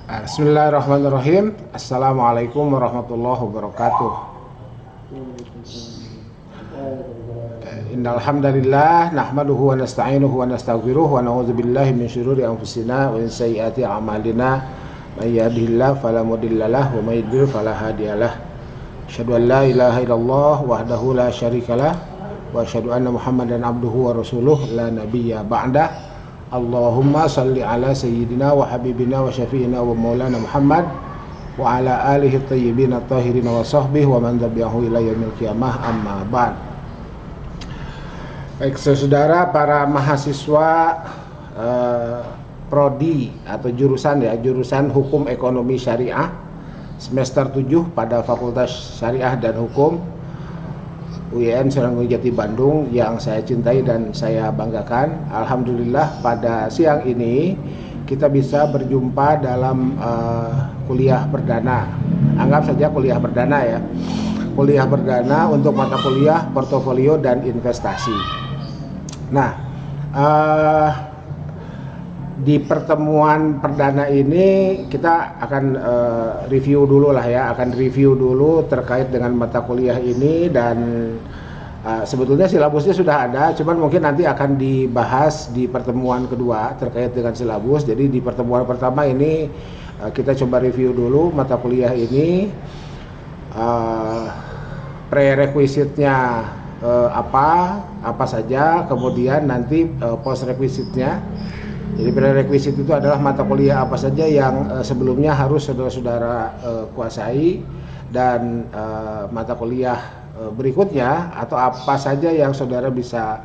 Bismillahirrahmanirrahim. Assalamualaikum warahmatullahi wabarakatuh. Innal hamdalillah nahmaduhu wa nasta'inuhu wa nastaghfiruh wa na'udzu billahi min syururi anfusina wa min sayyiati a'malina. May yahdihillahu fala mudhillalah wa may yudhlil fala hadiyalah. Asyhadu an la ilaha illallah wahdahu la syarikalah wa asyhadu anna Muhammadan abduhu wa rasuluh la nabiyya ba'dah. Allahumma salli ala sayyidina wa habibina wa syafi'ina wa maulana Muhammad wa ala alihi thayyibin at-tahirin wa sahbihi wa man tabi'ahu ila yaumil qiyamah, amma ba'd. Baik saudara, para mahasiswa prodi atau jurusan Hukum Ekonomi Syariah semester 7 pada Fakultas Syariah dan Hukum UIN Sunan Bandung yang saya cintai dan saya banggakan. Alhamdulillah pada siang ini kita bisa berjumpa dalam kuliah perdana. Anggap saja kuliah perdana ya. Kuliah perdana untuk mata kuliah portofolio dan investasi. Nah, di pertemuan perdana ini kita akan review dulu terkait dengan mata kuliah ini, dan sebetulnya silabusnya sudah ada, cuman mungkin nanti akan dibahas di pertemuan kedua terkait dengan silabus. Jadi di pertemuan pertama ini kita coba review dulu mata kuliah ini, prerequisite-nya apa saja, kemudian nanti post requisite-nya. Jadi prerequisite itu adalah mata kuliah apa saja yang sebelumnya harus saudara-saudara kuasai, dan mata kuliah berikutnya atau apa saja yang saudara bisa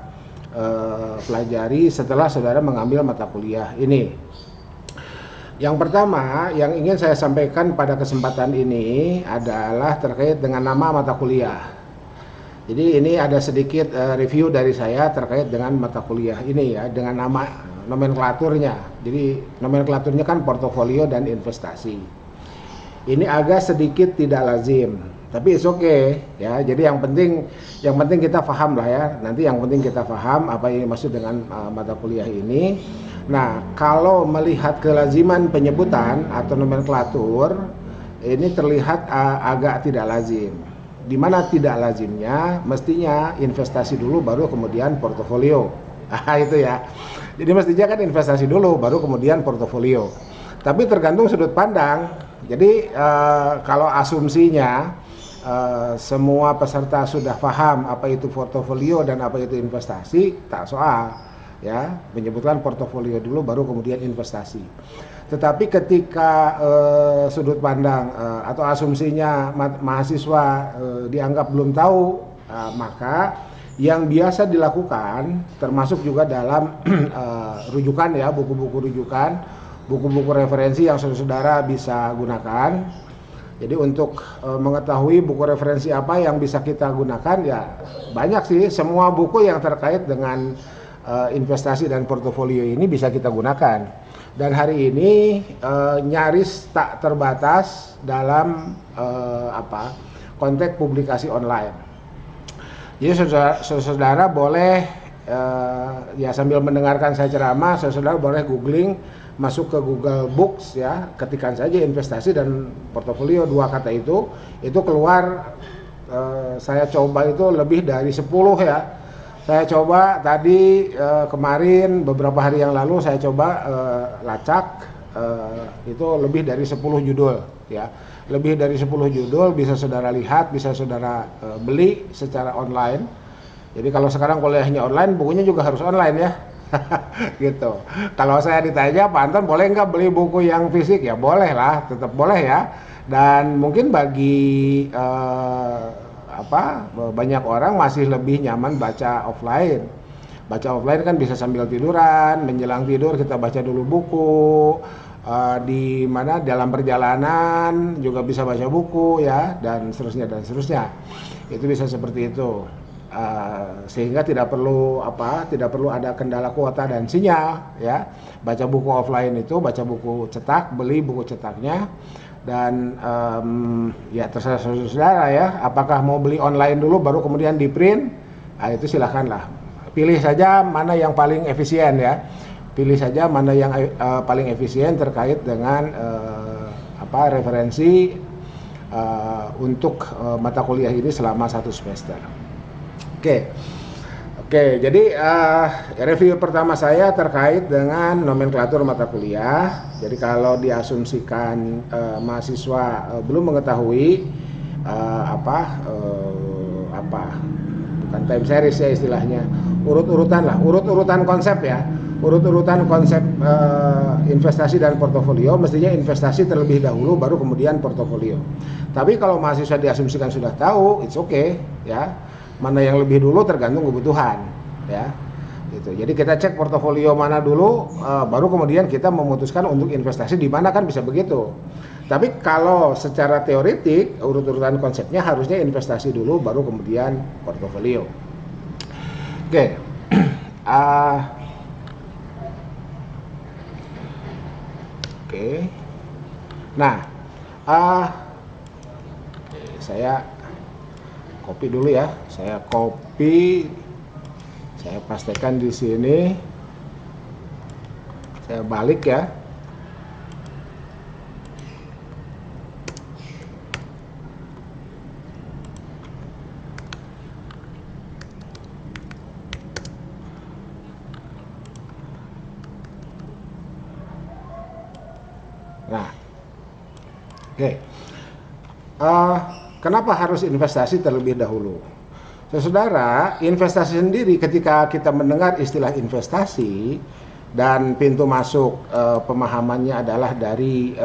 pelajari setelah saudara mengambil mata kuliah ini. Yang pertama yang ingin saya sampaikan pada kesempatan ini adalah terkait dengan nama mata kuliah. Jadi ini ada sedikit review dari saya terkait dengan mata kuliah ini ya, dengan nama nomenklaturnya. Jadi nomenklaturnya kan portofolio dan investasi. Ini agak sedikit tidak lazim, tapi it's okay ya. Jadi yang penting kita paham lah ya. Nanti yang penting kita paham apa yang dimaksud dengan mata kuliah ini. Nah, kalau melihat kelaziman penyebutan atau nomenklatur ini terlihat agak tidak lazim. Di mana tidak lazimnya, mestinya investasi dulu baru kemudian portofolio. Itu ya. Jadi mestinya kan investasi dulu baru kemudian portofolio. Tapi tergantung sudut pandang. Jadi kalau asumsinya semua peserta sudah paham apa itu portofolio dan apa itu investasi, tak soal ya, menyebutkan portofolio dulu baru kemudian investasi. Tetapi ketika sudut pandang atau asumsinya mahasiswa dianggap belum tahu, maka yang biasa dilakukan termasuk juga dalam rujukan ya, buku-buku rujukan, buku-buku referensi yang saudara bisa gunakan. Jadi untuk mengetahui buku referensi apa yang bisa kita gunakan, ya banyak sih, semua buku yang terkait dengan investasi dan portofolio ini bisa kita gunakan. Dan hari ini nyaris tak terbatas dalam konteks publikasi online. Jadi saudara boleh ya sambil mendengarkan saya ceramah, saudara boleh googling, masuk ke Google Books ya, ketikkan saja investasi dan portofolio, dua kata itu keluar. Saya coba itu lebih dari 10 ya. Saya coba tadi kemarin beberapa hari yang lalu saya coba lacak, itu lebih dari 10 judul ya. Lebih dari 10 judul bisa saudara lihat, bisa saudara beli secara online. Jadi kalau sekarang kuliahnya online, bukunya juga harus online ya. Gitu. Kalau saya ditanya, Pak Anton boleh nggak beli buku yang fisik? Ya boleh lah, tetap boleh ya. Dan mungkin bagi banyak orang masih lebih nyaman baca offline. Baca offline kan bisa sambil tiduran, menjelang tidur kita baca dulu buku, di mana dalam perjalanan juga bisa baca buku ya, dan seterusnya. Itu bisa seperti itu. Sehingga tidak perlu ada kendala kuota dan sinyal ya. Baca buku offline itu, baca buku cetak, beli buku cetaknya. Dan ya terserah saudara ya, apakah mau beli online dulu baru kemudian di print, itu silakanlah, pilih saja mana yang paling efisien ya. Pilih saja mana yang paling efisien terkait dengan referensi untuk mata kuliah ini selama 1 semester. Oke, jadi review pertama saya terkait dengan nomenklatur mata kuliah. Jadi kalau diasumsikan mahasiswa belum mengetahui bukan time series ya istilahnya, urut-urutan konsep ya, urut-urutan konsep investasi dan portofolio, mestinya investasi terlebih dahulu baru kemudian portofolio. Tapi kalau mahasiswa diasumsikan sudah tahu, it's okay ya. Mana yang lebih dulu tergantung kebutuhan ya. Gitu. Jadi kita cek portofolio mana dulu, baru kemudian kita memutuskan untuk investasi di mana, kan bisa begitu. Tapi kalau secara teoretik urut-urutan konsepnya harusnya investasi dulu baru kemudian portofolio. Oke. Nah, saya copy dulu ya. Saya pastekan di sini. Saya balik ya. Nah, oke. Kenapa harus investasi terlebih dahulu? Saudara, investasi sendiri ketika kita mendengar istilah investasi dan pintu masuk pemahamannya adalah dari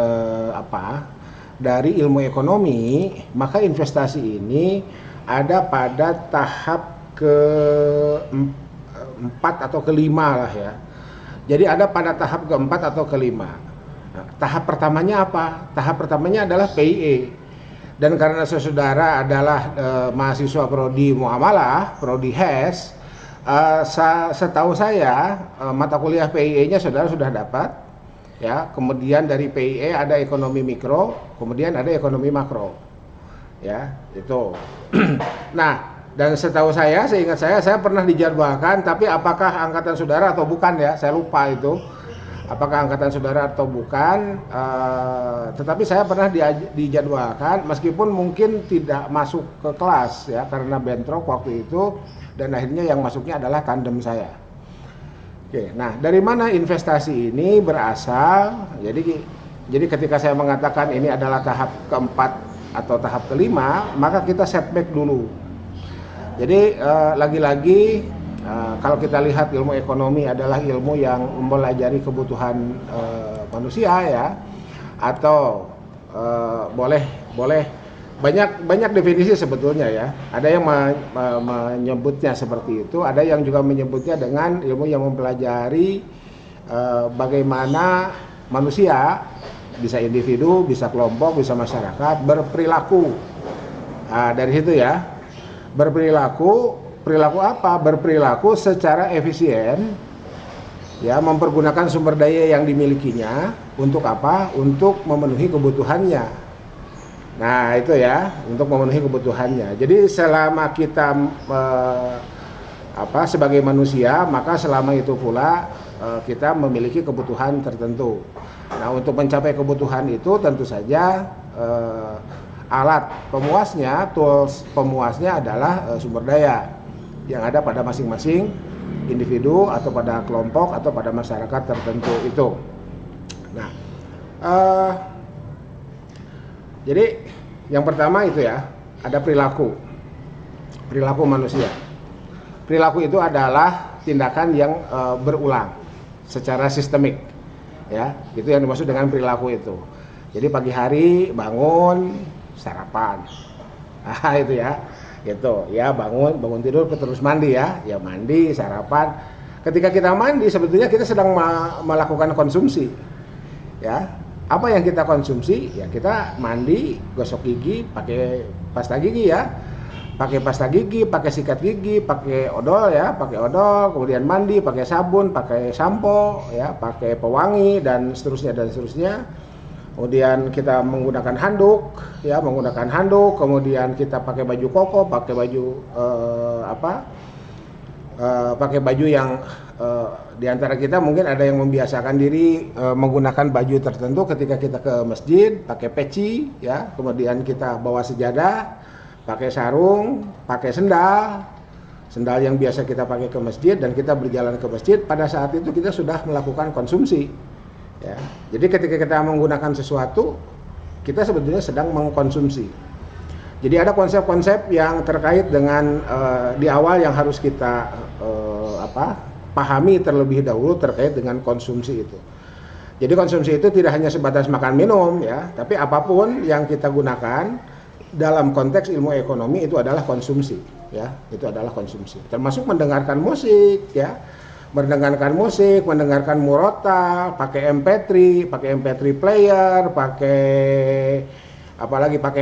dari ilmu ekonomi, maka investasi ini ada pada tahap keempat atau kelima lah ya. Jadi ada pada tahap keempat atau kelima. Nah, tahap pertamanya apa? Tahap pertamanya adalah PIE. Dan karena saudara adalah mahasiswa prodi muamalah, prodi HES, setahu saya mata kuliah PIE-nya saudara sudah dapat, ya. Kemudian dari PIE ada ekonomi mikro, kemudian ada ekonomi makro, ya itu. Nah, dan setahu saya, seingat saya pernah dijadwalkan, tapi apakah angkatan saudara atau bukan ya, saya lupa itu. Apakah angkatan saudara atau bukan, tetapi saya pernah dijadwalkan meskipun mungkin tidak masuk ke kelas ya karena bentrok waktu itu, dan akhirnya yang masuknya adalah tandem saya. Oke, nah dari mana investasi ini berasal? Jadi ketika saya mengatakan ini adalah tahap keempat atau tahap kelima, maka kita setback dulu. Jadi lagi-lagi kalau kita lihat ilmu ekonomi adalah ilmu yang mempelajari kebutuhan manusia ya, atau boleh banyak definisi sebetulnya ya. Ada yang menyebutnya seperti itu, ada yang juga menyebutnya dengan ilmu yang mempelajari bagaimana manusia, bisa individu, bisa kelompok, bisa masyarakat berperilaku. Dari situ ya, berperilaku apa? Berperilaku secara efisien ya, mempergunakan sumber daya yang dimilikinya untuk apa? Untuk memenuhi kebutuhannya. Nah, itu ya, untuk memenuhi kebutuhannya. Jadi selama kita sebagai manusia, maka selama itu pula kita memiliki kebutuhan tertentu. Nah, untuk mencapai kebutuhan itu tentu saja alat pemuasnya, tools pemuasnya adalah sumber daya yang ada pada masing-masing individu atau pada kelompok atau pada masyarakat tertentu itu. Nah, jadi yang pertama itu ya, ada perilaku manusia. Perilaku itu adalah tindakan yang berulang secara sistemik, ya. Itu yang dimaksud dengan perilaku itu. Jadi pagi hari bangun, sarapan, itu ya. Gitu ya, bangun tidur terus mandi ya mandi, sarapan. Ketika kita mandi sebetulnya kita sedang melakukan konsumsi ya. Apa yang kita konsumsi ya, kita mandi, gosok gigi pakai pasta gigi ya, pakai pasta gigi, pakai sikat gigi, pakai odol ya, kemudian mandi pakai sabun, pakai sampo ya, pakai pewangi dan seterusnya. Kemudian kita menggunakan handuk, kemudian kita pakai baju koko, pakai baju pakai baju yang di antara kita mungkin ada yang membiasakan diri menggunakan baju tertentu ketika kita ke masjid, pakai peci, ya, kemudian kita bawa sejadah, pakai sarung, pakai sendal yang biasa kita pakai ke masjid, dan kita berjalan ke masjid. Pada saat itu kita sudah melakukan konsumsi, ya. Jadi ketika kita menggunakan sesuatu, kita sebetulnya sedang mengkonsumsi. Jadi ada konsep-konsep yang terkait dengan di awal yang harus kita pahami terlebih dahulu terkait dengan konsumsi itu. Jadi konsumsi itu tidak hanya sebatas makan minum, ya, tapi apapun yang kita gunakan dalam konteks ilmu ekonomi itu adalah konsumsi, ya, itu adalah konsumsi. Termasuk mendengarkan musik, ya, mendengarkan murotal, pakai MP3 player, pakai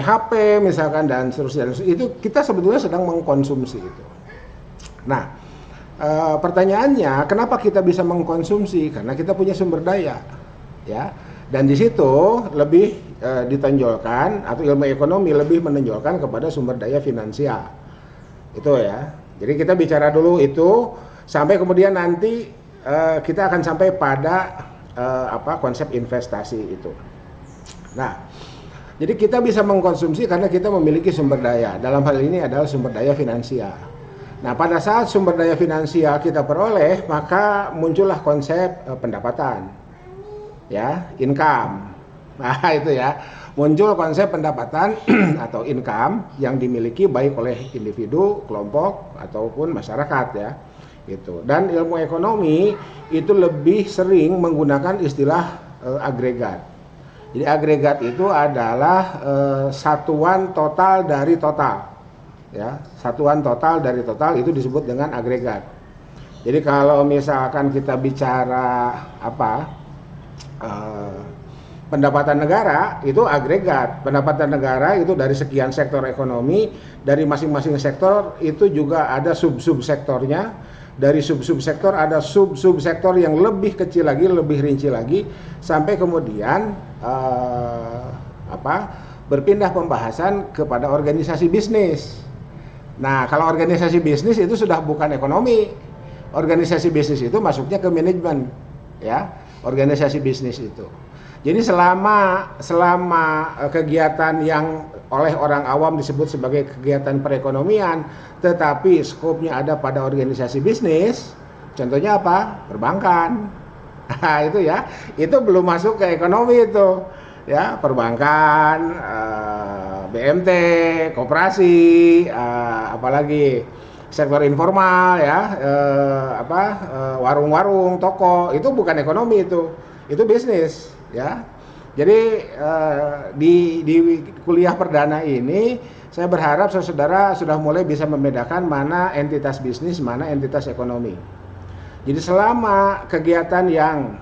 HP misalkan, dan seterusnya. Itu kita sebetulnya sedang mengkonsumsi itu. Nah, pertanyaannya, kenapa kita bisa mengkonsumsi? Karena kita punya sumber daya, ya. Dan di situ lebih ditonjolkan, atau ilmu ekonomi lebih menonjolkan kepada sumber daya finansial. Itu, ya. Jadi kita bicara dulu itu sampai kemudian nanti kita akan sampai pada konsep investasi itu. Nah, jadi kita bisa mengkonsumsi karena kita memiliki sumber daya. Dalam hal ini adalah sumber daya finansial. Nah, pada saat sumber daya finansial kita peroleh, maka muncullah konsep pendapatan, ya, income. Nah, itu, ya, muncul konsep pendapatan atau income yang dimiliki baik oleh individu, kelompok, ataupun masyarakat, ya, gitu. Dan ilmu ekonomi itu lebih sering menggunakan istilah agregat. Jadi agregat itu adalah satuan total dari total, ya, satuan total dari total itu disebut dengan agregat. Jadi kalau misalkan kita bicara pendapatan negara, itu agregat. Pendapatan negara itu dari sekian sektor ekonomi, dari masing-masing sektor itu juga ada sub-sub sektornya. Dari sub-sub sektor ada sub-sub sektor yang lebih kecil lagi, lebih rinci lagi, sampai kemudian berpindah pembahasan kepada organisasi bisnis. Nah, kalau organisasi bisnis itu sudah bukan ekonomi. Organisasi bisnis itu masuknya ke manajemen, ya, organisasi bisnis itu. Jadi selama kegiatan yang oleh orang awam disebut sebagai kegiatan perekonomian, tetapi skopnya ada pada organisasi bisnis, contohnya apa? Perbankan. Nah, itu, ya, itu belum masuk ke ekonomi itu, ya, perbankan, BMT, koperasi, apalagi sektor informal, ya, warung-warung, toko, itu bukan ekonomi, itu bisnis, ya. Jadi di kuliah perdana ini saya berharap saudara sudah mulai bisa membedakan mana entitas bisnis, mana entitas ekonomi. Jadi selama kegiatan yang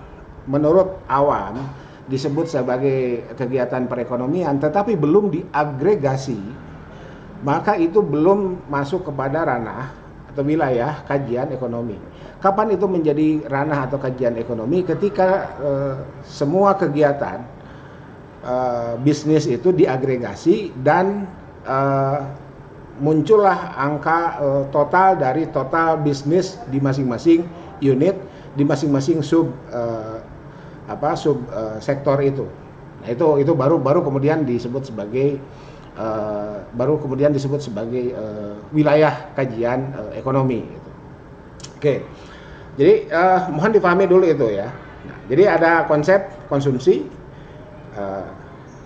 menurut awam disebut sebagai kegiatan perekonomian tetapi belum diagregasi, maka itu belum masuk kepada ranah atau wilayah kajian ekonomi. Kapan itu menjadi ranah atau kajian ekonomi? Ketika semua kegiatan bisnis itu diagregasi dan muncullah angka total dari total bisnis di masing-masing unit, di masing-masing sub sektor itu. Nah, itu baru kemudian disebut sebagai wilayah kajian ekonomi. Gitu. Oke, jadi mohon dipahami dulu itu, ya. Nah, jadi ada konsep konsumsi.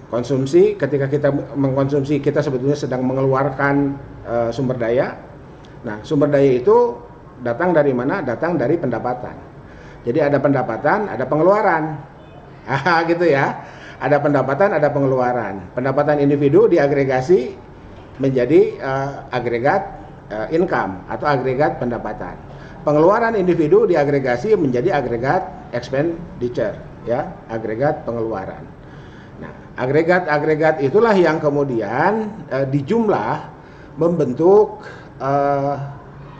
Konsumsi, ketika kita mengkonsumsi, kita sebetulnya sedang mengeluarkan sumber daya. Nah, sumber daya itu datang dari mana? Datang dari pendapatan. Jadi ada pendapatan, ada pengeluaran. Gitu, ya. Ada pendapatan, ada pengeluaran. Pendapatan individu diagregasi menjadi agregat income atau agregat pendapatan. Pengeluaran individu diagregasi menjadi agregat expenditure, ya, agregat pengeluaran. Nah, agregat-agregat itulah yang kemudian dijumlah membentuk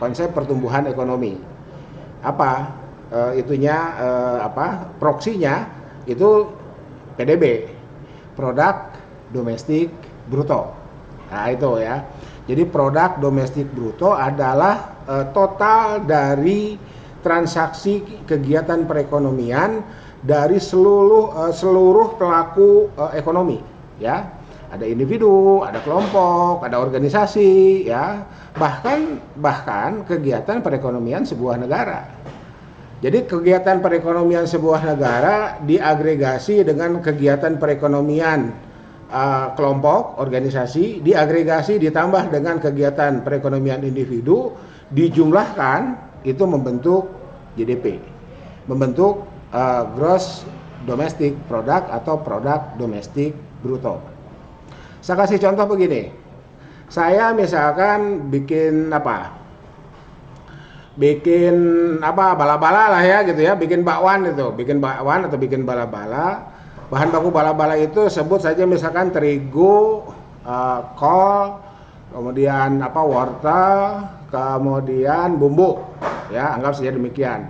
konsep pertumbuhan ekonomi. Apa proksinya itu PDB, produk domestik bruto. Nah, itu, ya. Jadi produk domestik bruto adalah total dari transaksi kegiatan perekonomian dari seluruh pelaku ekonomi, ya. Ada individu, ada kelompok, ada organisasi, ya. Bahkan kegiatan perekonomian sebuah negara. Jadi kegiatan perekonomian sebuah negara diagregasi dengan kegiatan perekonomian kelompok, organisasi, diagregasi ditambah dengan kegiatan perekonomian individu, dijumlahkan, itu membentuk GDP, membentuk gross domestic product atau produk domestik bruto. Saya kasih contoh begini, saya misalkan bikin bala-bala lah ya gitu ya, bikin bakwan atau bikin bala-bala. Bahan baku bala-bala itu sebut saja misalkan terigu, kol, kemudian wortel, kemudian bumbu, ya, anggap saja demikian.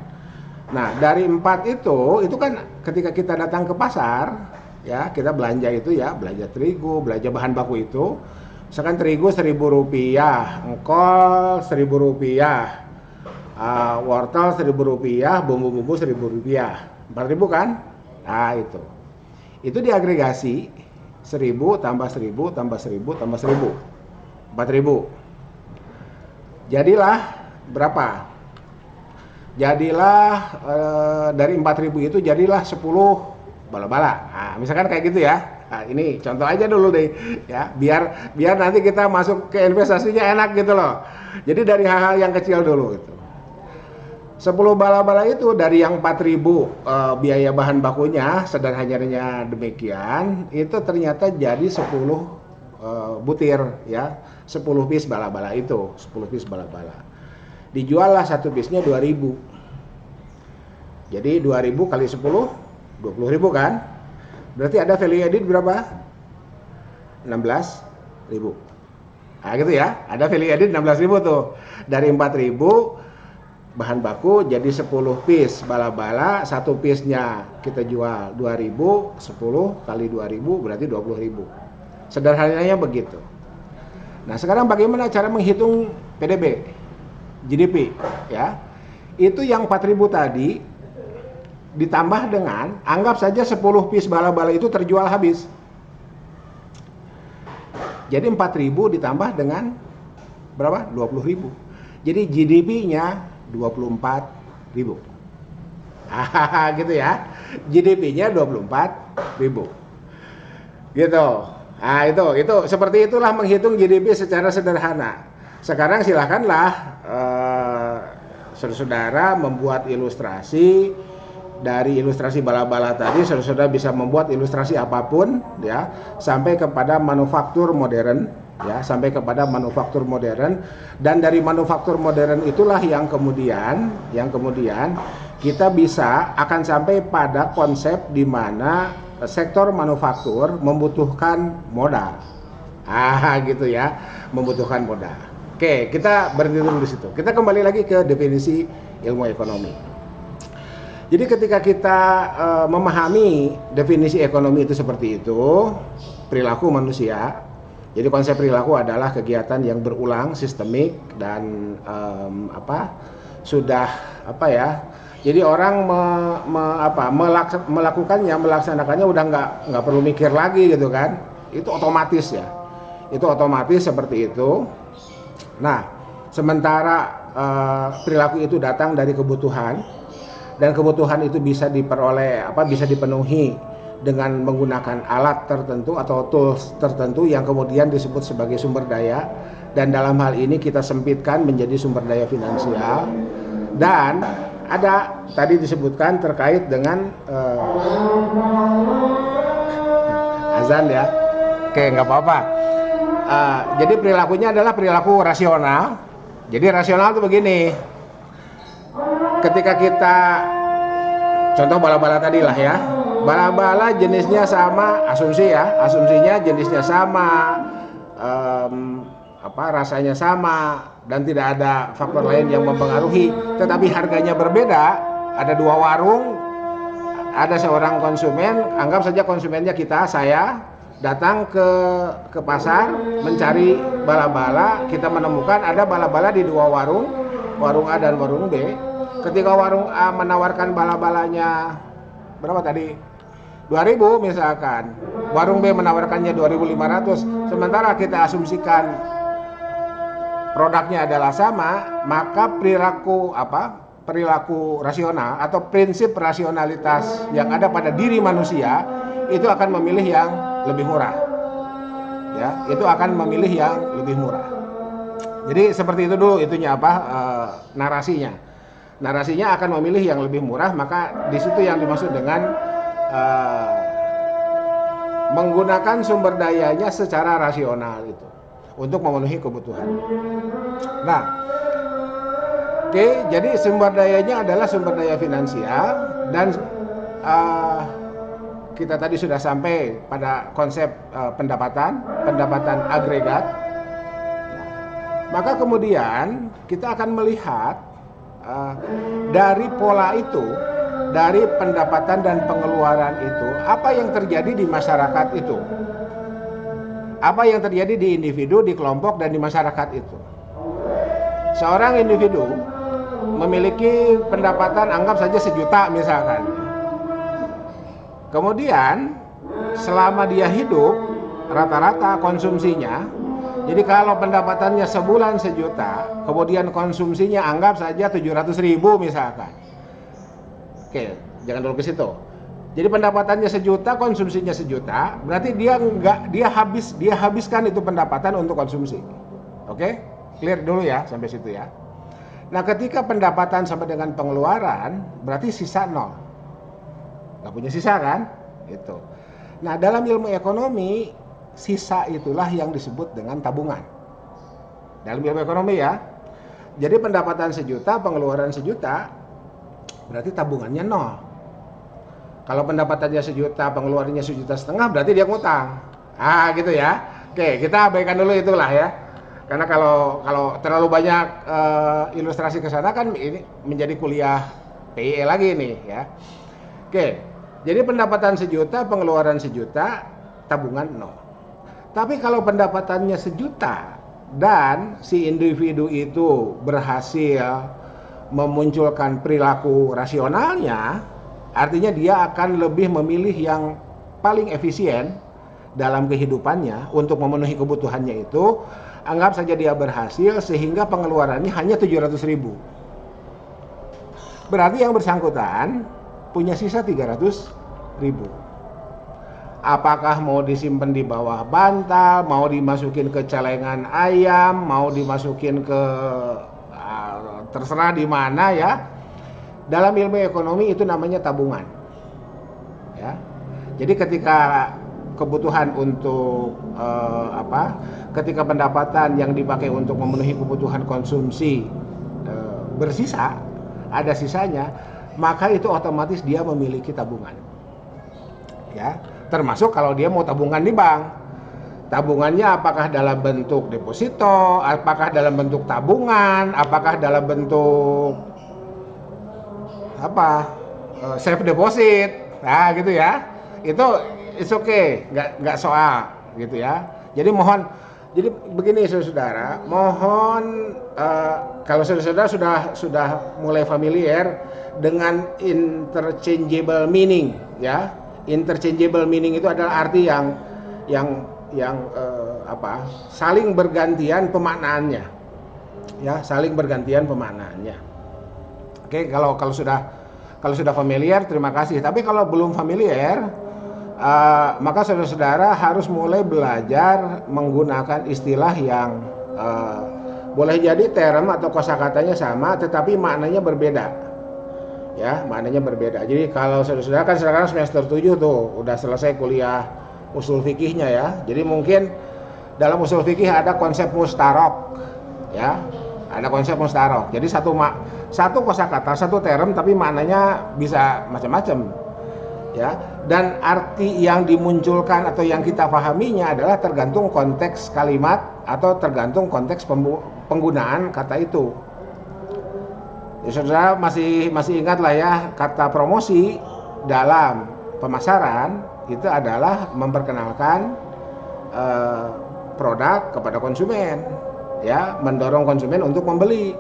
Nah, dari 4 itu kan ketika kita datang ke pasar, ya, kita belanja itu ya, belanja terigu, belanja bahan baku itu, misalkan terigu Rp1.000, kol Rp1.000, wortel Rp1.000, bumbu-bumbu Rp1.000, 4.000 kan? Nah, itu diagregasi 1.000 tambah 1.000 tambah 1.000 tambah 1.000, 4.000. Jadilah berapa? Jadilah dari 4.000 itu jadilah 10 bala-bala. Nah, misalkan kayak gitu ya. Nah, ini contoh aja dulu deh ya, biar nanti kita masuk ke investasinya enak gitu loh. Jadi dari hal-hal yang kecil dulu itu. 10 bala-bala itu dari yang 4.000 biaya bahan bakunya sederhananya demikian, itu ternyata jadi 10 butir ya, 10 piece bala-bala itu, 10 piece bala-bala. Dijuallah satu piece-nya 2.000. Jadi 2.000 kali 10 20.000 kan? Berarti ada value added berapa? 16.000. Nah gitu ya, ada value added 16.000 tuh. Dari 4.000 bahan baku jadi 10 piece bala-bala, satu piece-nya kita jual 2.000, 10 kali 2.000 berarti 20.000. Sederhananya begitu. Nah, sekarang bagaimana cara menghitung PDB, GDP, ya? Itu yang 4.000 tadi ditambah dengan, anggap saja 10 piece bala-bala itu terjual habis. Jadi 4.000 ditambah dengan berapa? 20.000. Jadi GDP-nya 24.000. Gitu ya. GDP-nya 24.000. Gitu. Nah, itu seperti itulah menghitung GDP secara sederhana. Sekarang silakanlah saudara-saudara membuat ilustrasi. Dari ilustrasi bala-bala tadi saudara bisa membuat ilustrasi apapun ya, sampai kepada manufaktur modern. Ya, sampai kepada manufaktur modern, dan dari manufaktur modern itulah yang kemudian kita bisa akan sampai pada konsep di mana sektor manufaktur membutuhkan modal. Gitu ya, membutuhkan modal. Oke, kita berhenti dulu di situ. Kita kembali lagi ke definisi ilmu ekonomi. Jadi ketika kita memahami definisi ekonomi itu seperti itu, perilaku manusia. Jadi konsep perilaku adalah kegiatan yang berulang, sistemik, dan jadi orang melaksanakannya udah nggak perlu mikir lagi gitu kan. Itu otomatis ya. Itu otomatis seperti itu. Nah, sementara perilaku itu datang dari kebutuhan, dan kebutuhan itu bisa dipenuhi dengan menggunakan alat tertentu atau tools tertentu yang kemudian disebut sebagai sumber daya, dan dalam hal ini kita sempitkan menjadi sumber daya finansial. Dan ada tadi disebutkan terkait dengan azan ya. Oke, nggak apa-apa. Jadi perilakunya adalah perilaku rasional. Jadi rasional itu begini. Ketika kita contoh bala-bala tadi lah ya. Bala-bala jenisnya sama, asumsinya jenisnya sama, rasanya sama, dan tidak ada faktor lain yang mempengaruhi, tetapi harganya berbeda. Ada 2 warung, ada seorang konsumen, anggap saja konsumennya saya datang ke pasar mencari bala-bala, kita menemukan ada bala-bala di 2 warung warung A dan warung B. Ketika warung A menawarkan bala-balanya berapa tadi? 2.000 misalkan. Warung B menawarkannya 2.500. Sementara kita asumsikan produknya adalah sama, maka perilaku rasional atau prinsip rasionalitas yang ada pada diri manusia itu akan memilih yang lebih murah. Ya, itu akan memilih yang lebih murah. Jadi seperti itu dulu itunya narasinya. Narasinya akan memilih yang lebih murah, maka di situ yang dimaksud dengan menggunakan sumber dayanya secara rasional itu untuk memenuhi kebutuhan. Nah, jadi sumber dayanya adalah sumber daya finansial dan kita tadi sudah sampai pada konsep pendapatan agregat. Maka kemudian kita akan melihat dari pola itu, dari pendapatan dan pengeluaran itu, apa yang terjadi di masyarakat itu. Apa yang terjadi di individu, di kelompok, dan di masyarakat itu. Seorang individu memiliki pendapatan anggap saja 1 juta misalkan. Kemudian selama dia hidup rata-rata konsumsinya, jadi kalau pendapatannya sebulan 1 juta, kemudian konsumsinya anggap saja 700.000 misalkan. Oke, jangan dulu ke situ. Jadi pendapatannya 1 juta, konsumsinya 1 juta, berarti dia habiskan itu pendapatan untuk konsumsi. Oke? Clear dulu ya sampai situ ya. Nah, ketika pendapatan sama dengan pengeluaran, berarti sisa 0. Nggak punya sisa kan? Itu. Nah, dalam ilmu ekonomi, sisa itulah yang disebut dengan tabungan. Dalam ilmu ekonomi ya. Jadi pendapatan 1 juta, pengeluaran 1 juta, berarti tabungannya 0. Kalau pendapatannya 1 juta, pengeluarannya 1,5 juta, berarti dia ngutang. Gitu ya. Oke, kita abaikan dulu itulah ya. Karena kalau terlalu banyak ilustrasi ke sana kan ini menjadi kuliah PIE lagi nih ya. Oke, jadi pendapatan 1 juta, pengeluaran 1 juta, tabungan 0. Tapi kalau pendapatannya 1 juta dan si individu itu berhasil memunculkan perilaku rasionalnya, artinya dia akan lebih memilih yang paling efisien dalam kehidupannya untuk memenuhi kebutuhannya itu. Anggap saja dia berhasil sehingga pengeluarannya hanya 700.000. Berarti yang bersangkutan punya sisa 300.000. Apakah mau disimpan di bawah bantal, mau dimasukin ke celengan ayam, mau dimasukin ke terserah di mana ya. Dalam ilmu ekonomi itu namanya tabungan. Ya. Jadi ketika kebutuhan untuk ketika pendapatan yang dipakai untuk memenuhi kebutuhan konsumsi bersisa, ada sisanya, maka itu otomatis dia memiliki tabungan. Ya, termasuk kalau dia mau tabungan di bank. Tabungannya apakah dalam bentuk deposito, apakah dalam bentuk tabungan, apakah dalam bentuk safe deposit, gitu ya. Itu it's okay, nggak soal gitu ya. Jadi jadi begini saudara, mohon kalau saudara sudah mulai familiar dengan interchangeable meaning ya. Interchangeable meaning itu adalah arti yang saling bergantian pemaknaannya. Ya, saling bergantian pemaknaannya. Oke, kalau sudah familiar terima kasih. Tapi kalau belum familiar, maka saudara-saudara harus mulai belajar menggunakan istilah yang boleh jadi term atau kosakatanya sama tetapi maknanya berbeda. Ya, maknanya berbeda. Jadi kalau saudara-saudara kan sekarang semester 7 tuh udah selesai kuliah usul fikihnya ya. Jadi mungkin dalam usul fikih ada konsep mustarok. Ya. Ada konsep mustarok. Jadi satu kosakata, satu term tapi maknanya bisa macam-macam. Ya, dan arti yang dimunculkan atau yang kita pahaminya adalah tergantung konteks kalimat atau tergantung konteks penggunaan kata itu. Ya, saudara masih ingat lah ya, kata promosi dalam pemasaran itu adalah memperkenalkan produk kepada konsumen, ya, mendorong konsumen untuk membeli.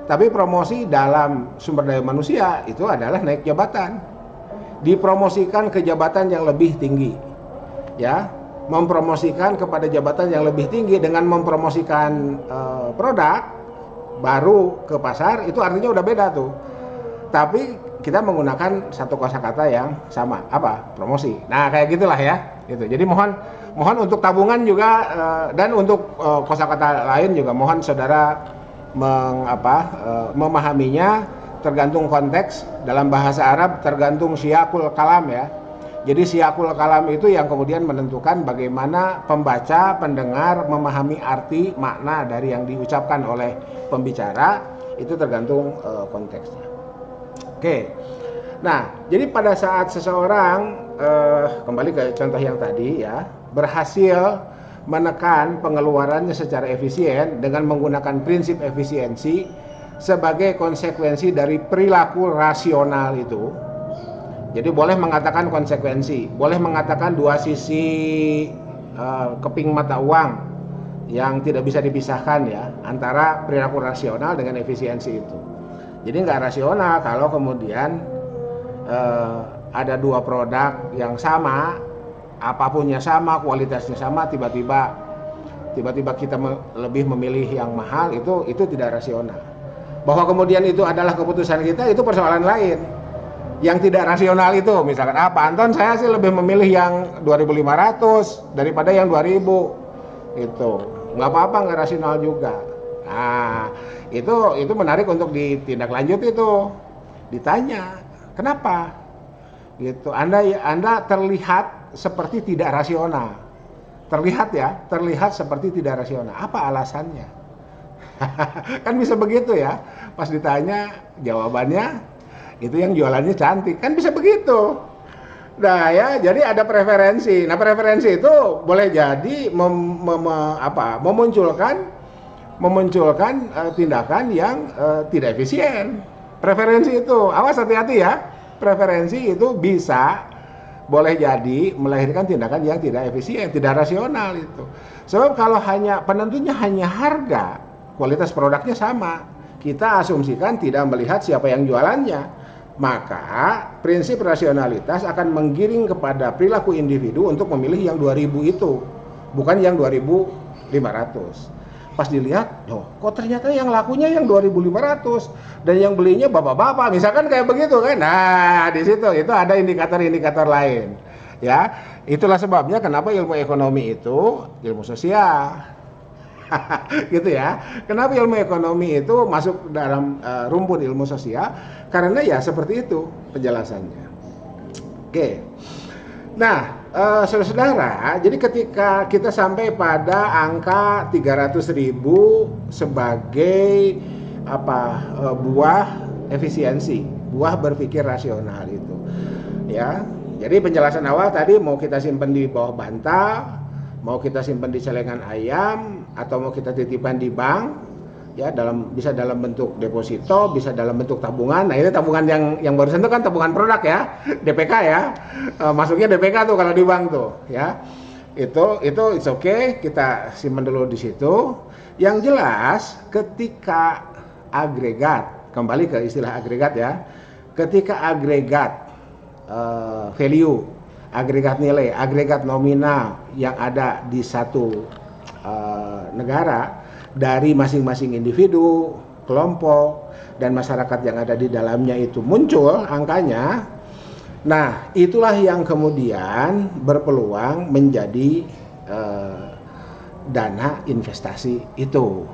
Tapi promosi dalam sumber daya manusia itu adalah naik jabatan. Dipromosikan ke jabatan yang lebih tinggi. Ya, mempromosikan kepada jabatan yang lebih tinggi dengan mempromosikan produk baru ke pasar, itu artinya udah beda tuh. Tapi kita menggunakan satu kosakata yang sama, apa? Promosi. Nah, kayak gitulah ya. Gitu. Jadi mohon untuk tabungan juga dan untuk kosakata lain juga mohon saudara memahaminya tergantung konteks. Dalam bahasa Arab tergantung siyakul kalam ya. Jadi siyakul kalam itu yang kemudian menentukan bagaimana pembaca, pendengar memahami arti, makna dari yang diucapkan oleh pembicara, itu tergantung konteksnya. Oke. Nah, jadi pada saat seseorang kembali ke contoh yang tadi ya, berhasil menekan pengeluarannya secara efisien dengan menggunakan prinsip efisiensi sebagai konsekuensi dari perilaku rasional itu. Jadi boleh mengatakan konsekuensi, boleh mengatakan dua sisi keping mata uang yang tidak bisa dipisahkan ya, antara perilaku rasional dengan efisiensi itu. Jadi nggak rasional kalau kemudian ada dua produk yang sama, apapunnya sama, kualitasnya sama, tiba-tiba kita lebih memilih yang mahal, itu tidak rasional. Bahwa kemudian itu adalah keputusan kita, itu persoalan lain. Yang tidak rasional itu, misalkan Pak Anton, saya sih lebih memilih yang 2.500 daripada yang 2.000, itu nggak apa-apa, nggak rasional juga. Nah, itu menarik untuk ditindaklanjut, itu ditanya kenapa, gitu. Anda terlihat seperti tidak rasional, terlihat seperti tidak rasional. Apa alasannya? Kan bisa begitu ya, pas ditanya jawabannya itu yang jualannya cantik, kan bisa begitu. Nah ya, jadi ada preferensi. Nah preferensi itu boleh jadi memunculkan tindakan yang tidak efisien. Preferensi itu, awas hati-hati ya. Preferensi itu bisa boleh jadi melahirkan tindakan yang tidak efisien, tidak rasional itu. Sebab kalau penentunya hanya harga, kualitas produknya sama, kita asumsikan tidak melihat siapa yang jualannya, maka prinsip rasionalitas akan menggiring kepada perilaku individu untuk memilih yang 2.000 itu, bukan yang 2.500. Pas dilihat, loh, kok ternyata yang lakunya yang 2.500 dan yang belinya bapak-bapak, misalkan kayak begitu kan. Nah, di situ itu ada indikator-indikator lain. Ya, itulah sebabnya kenapa ilmu ekonomi itu ilmu sosial. Gitu ya. Kenapa ilmu ekonomi itu masuk dalam rumpun ilmu sosial? Karena ya seperti itu penjelasannya. Oke. Nah, saudara-saudara, jadi ketika kita sampai pada angka 300.000 sebagai buah efisiensi, buah berpikir rasional itu. Ya. Jadi penjelasan awal tadi mau kita simpan di bawah bantal, mau kita simpan di celengan ayam, atau mau kita titipkan di bank, ya bisa dalam bentuk deposito, bisa dalam bentuk tabungan. Nah ini tabungan yang barusan itu kan tabungan produk ya, DPK ya, masuknya DPK tuh kalau di bank tuh, ya. Itu it's okay, kita simpan dulu di situ. Yang jelas ketika agregat, kembali ke istilah agregat ya, ketika agregat value, agregat nilai, agregat nominal yang ada di satu negara dari masing-masing individu, kelompok, dan masyarakat yang ada di dalamnya itu muncul angkanya. Nah, itulah yang kemudian berpeluang menjadi dana investasi itu.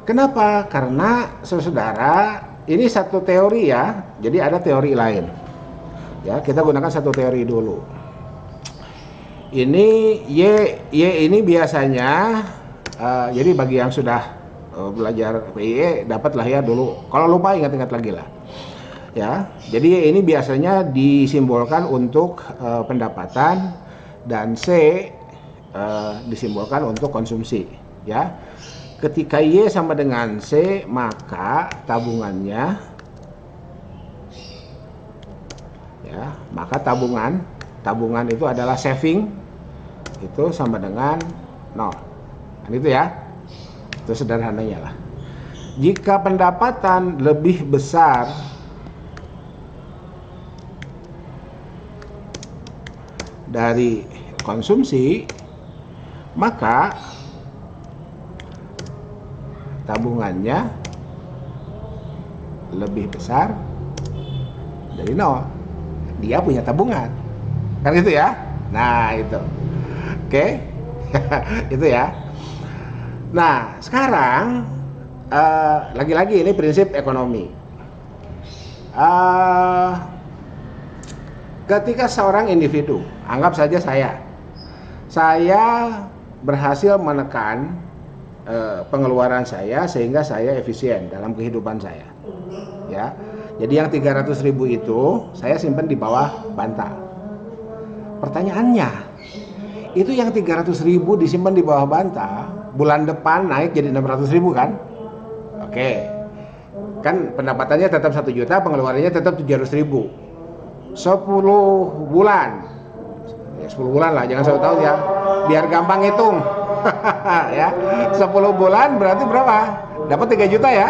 Kenapa? Karena saudara, ini satu teori ya, jadi ada teori lain. Ya, kita gunakan satu teori dulu. Ini Y ini biasanya jadi bagi yang sudah belajar PIE dapatlah ya dulu. Kalau lupa ingat-ingat lagi lah. Ya, jadi Y ini biasanya disimbolkan untuk pendapatan dan C disimbolkan untuk konsumsi. Ya, ketika Y sama dengan C maka tabungannya, ya, maka tabungan itu adalah saving, itu sama dengan 0. Kan itu ya, itu sederhananya lah. Jika pendapatan lebih besar dari konsumsi, maka tabungannya lebih besar dari nol. Dia punya tabungan, kan gitu ya. Nah itu, oke. Itu ya. Nah sekarang lagi-lagi ini prinsip ekonomi. Ketika seorang individu, anggap saja saya berhasil menekan pengeluaran saya sehingga saya efisien dalam kehidupan saya, ya. Jadi yang 300.000 itu saya simpan di bawah bantal. Pertanyaannya, itu yang 300.000 disimpan di bawah bantal, bulan depan naik jadi 600.000 kan? Oke, kan pendapatannya tetap 1 juta, pengeluarannya tetap 700.000. 10 bulan, ya 10 bulan lah, jangan 1 tahun ya, biar gampang hitung. Ya, 10 bulan berarti berapa? Dapat 3 juta ya?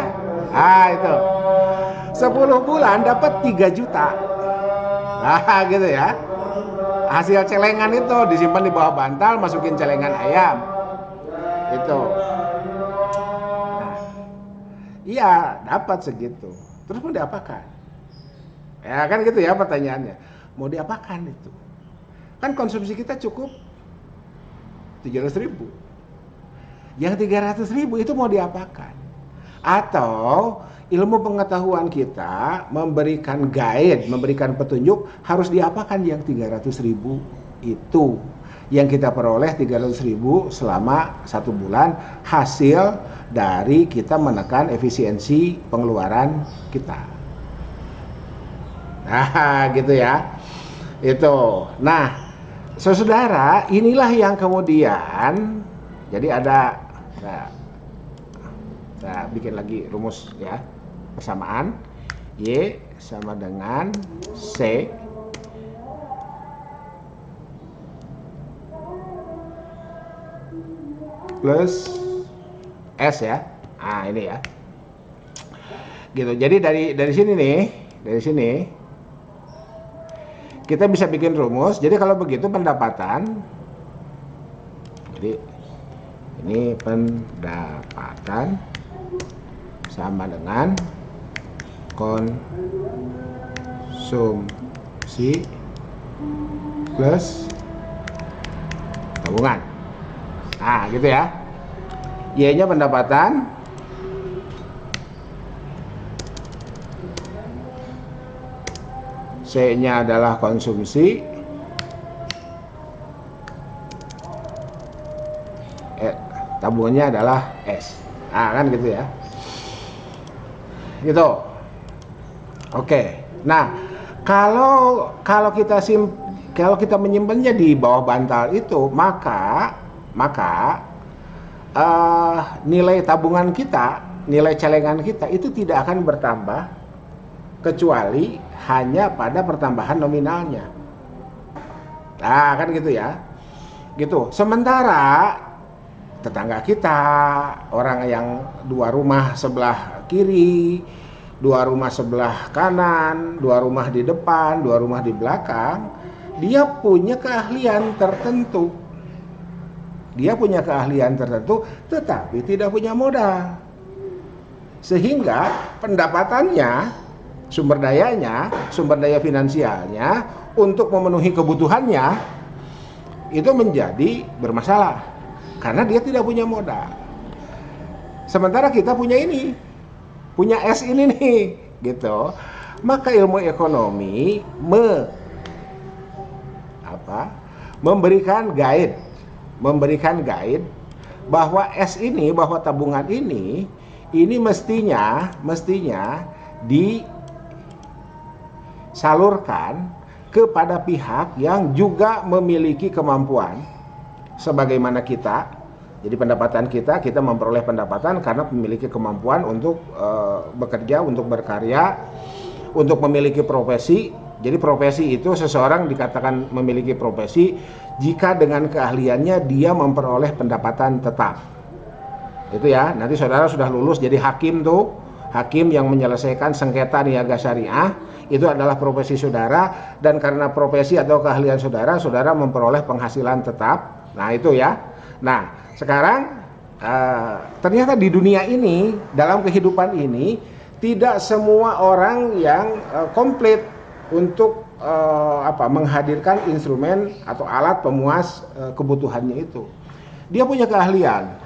Itu 10 bulan dapat 3 juta. Gitu ya. Hasil celengan itu disimpan di bawah bantal, masukin celengan ayam. Itu. Iya, dapat segitu. Terus mau diapakan? Ya kan gitu ya pertanyaannya. Mau diapakan itu? Kan konsumsi kita cukup 700.000. Yang 300.000 itu mau diapakan? Atau ilmu pengetahuan kita memberikan guide, memberikan petunjuk harus diapakan yang 300.000 itu? Yang kita peroleh 300.000 selama 1 bulan hasil dari kita menekan efisiensi pengeluaran kita. Nah gitu ya. Itu. Nah saudara, inilah yang kemudian jadi ada, saya bikin lagi rumus ya, persamaan Y sama dengan C plus S ya. Ini ya. Gitu. Jadi dari sini nih, dari sini kita bisa bikin rumus. Jadi kalau begitu pendapatan, jadi ini pendapatan sama dengan konsumsi plus tabungan. Gitu ya. Y-nya pendapatan, C-nya adalah konsumsi, tabungannya adalah S. Kan gitu ya. Gitu. Oke. Nah, kalau kita menyimpannya di bawah bantal itu, maka nilai tabungan kita, nilai celengan kita itu tidak akan bertambah kecuali hanya pada pertambahan nominalnya. Kan gitu ya. Gitu. Sementara tetangga kita, orang yang 2 rumah sebelah kiri, 2 rumah sebelah kanan, 2 rumah di depan, 2 rumah di belakang, dia punya keahlian tertentu. Dia punya keahlian tertentu, tetapi tidak punya modal. Sehingga pendapatannya, sumber dayanya, sumber daya finansialnya untuk memenuhi kebutuhannya itu menjadi bermasalah karena dia tidak punya modal. Sementara kita punya ini, punya S ini nih, gitu. Maka ilmu ekonomi memberikan guide bahwa S ini, bahwa tabungan ini mestinya disalurkan kepada pihak yang juga memiliki kemampuan sebagaimana kita. Jadi pendapatan kita memperoleh pendapatan karena memiliki kemampuan untuk bekerja, untuk berkarya, untuk memiliki profesi. Jadi profesi itu seseorang dikatakan memiliki profesi jika dengan keahliannya dia memperoleh pendapatan tetap. Itu ya, nanti saudara sudah lulus jadi hakim tuh, hakim yang menyelesaikan sengketa niaga syariah, itu adalah profesi saudara, dan karena profesi atau keahlian saudara, saudara memperoleh penghasilan tetap. Nah itu ya. Nah sekarang ternyata di dunia ini, dalam kehidupan ini, tidak semua orang yang komplit untuk menghadirkan instrumen atau alat pemuas kebutuhannya itu. Dia punya keahlian,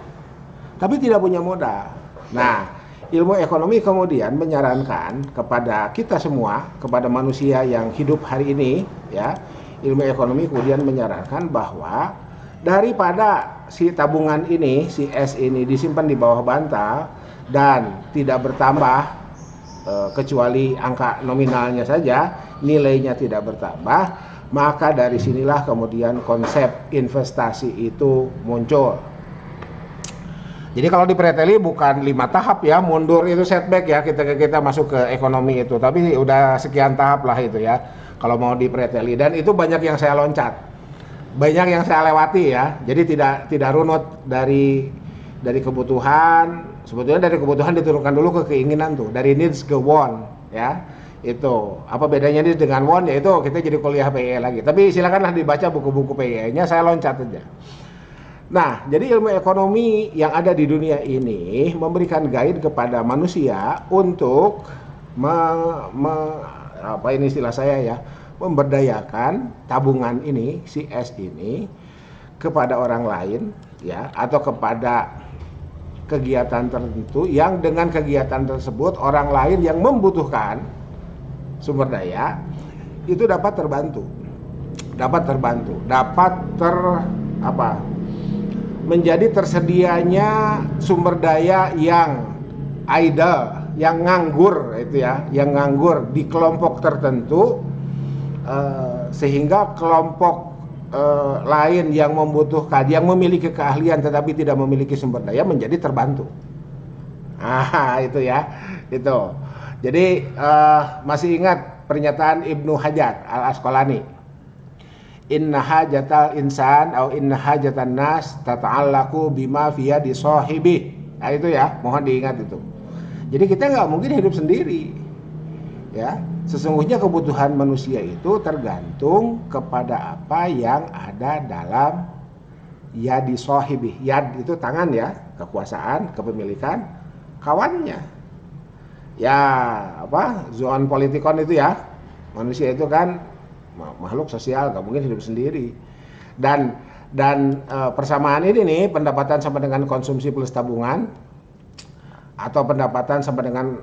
tapi tidak punya modal. Nah, ilmu ekonomi kemudian menyarankan kepada kita semua, kepada manusia yang hidup hari ini, ya, ilmu ekonomi kemudian menyarankan bahwa daripada si tabungan ini, si S ini disimpan di bawah bantal dan tidak bertambah kecuali angka nominalnya saja, nilainya tidak bertambah, maka dari sinilah kemudian konsep investasi itu muncul. Jadi kalau dipreteli bukan 5 tahap ya, mundur itu setback ya, kita masuk ke ekonomi itu, tapi udah sekian tahap lah itu ya, kalau mau dipreteli, dan itu banyak yang saya loncat, banyak yang saya lewati ya, jadi tidak runut dari kebutuhan. Sebetulnya dari kebutuhan diturunkan dulu ke keinginan tuh, dari needs ke want ya. Itu apa bedanya needs dengan want, ya itu kita jadi kuliah PE lagi, tapi silakanlah dibaca buku-buku PE-nya, saya loncat aja. Nah, jadi ilmu ekonomi yang ada di dunia ini memberikan guide kepada manusia untuk apa ini istilah saya ya, memberdayakan tabungan ini, si S ini, kepada orang lain ya, atau kepada kegiatan tertentu yang dengan kegiatan tersebut orang lain yang membutuhkan sumber daya itu dapat menjadi tersedianya sumber daya yang idle, yang nganggur itu ya, yang nganggur di kelompok tertentu, sehingga kelompok lain yang membutuhkan, yang memiliki keahlian tetapi tidak memiliki sumber daya menjadi terbantu. Itu ya, itu. Jadi masih ingat pernyataan Ibnu Hajar Al-Asqalani, inna hajatal insan atau inna hajatan nas tata'allaqu bima fi yadi sahibi. Nah itu ya, mohon diingat itu. Jadi kita nggak mungkin hidup sendiri ya. Sesungguhnya kebutuhan manusia itu tergantung kepada apa yang ada dalam yadi sahibi. Yad itu tangan ya, kekuasaan, kepemilikan kawannya. Ya, zoon politikon itu ya. Manusia itu kan makhluk sosial, gak mungkin hidup sendiri. Dan persamaan ini nih, pendapatan sama dengan konsumsi plus tabungan, atau pendapatan sama dengan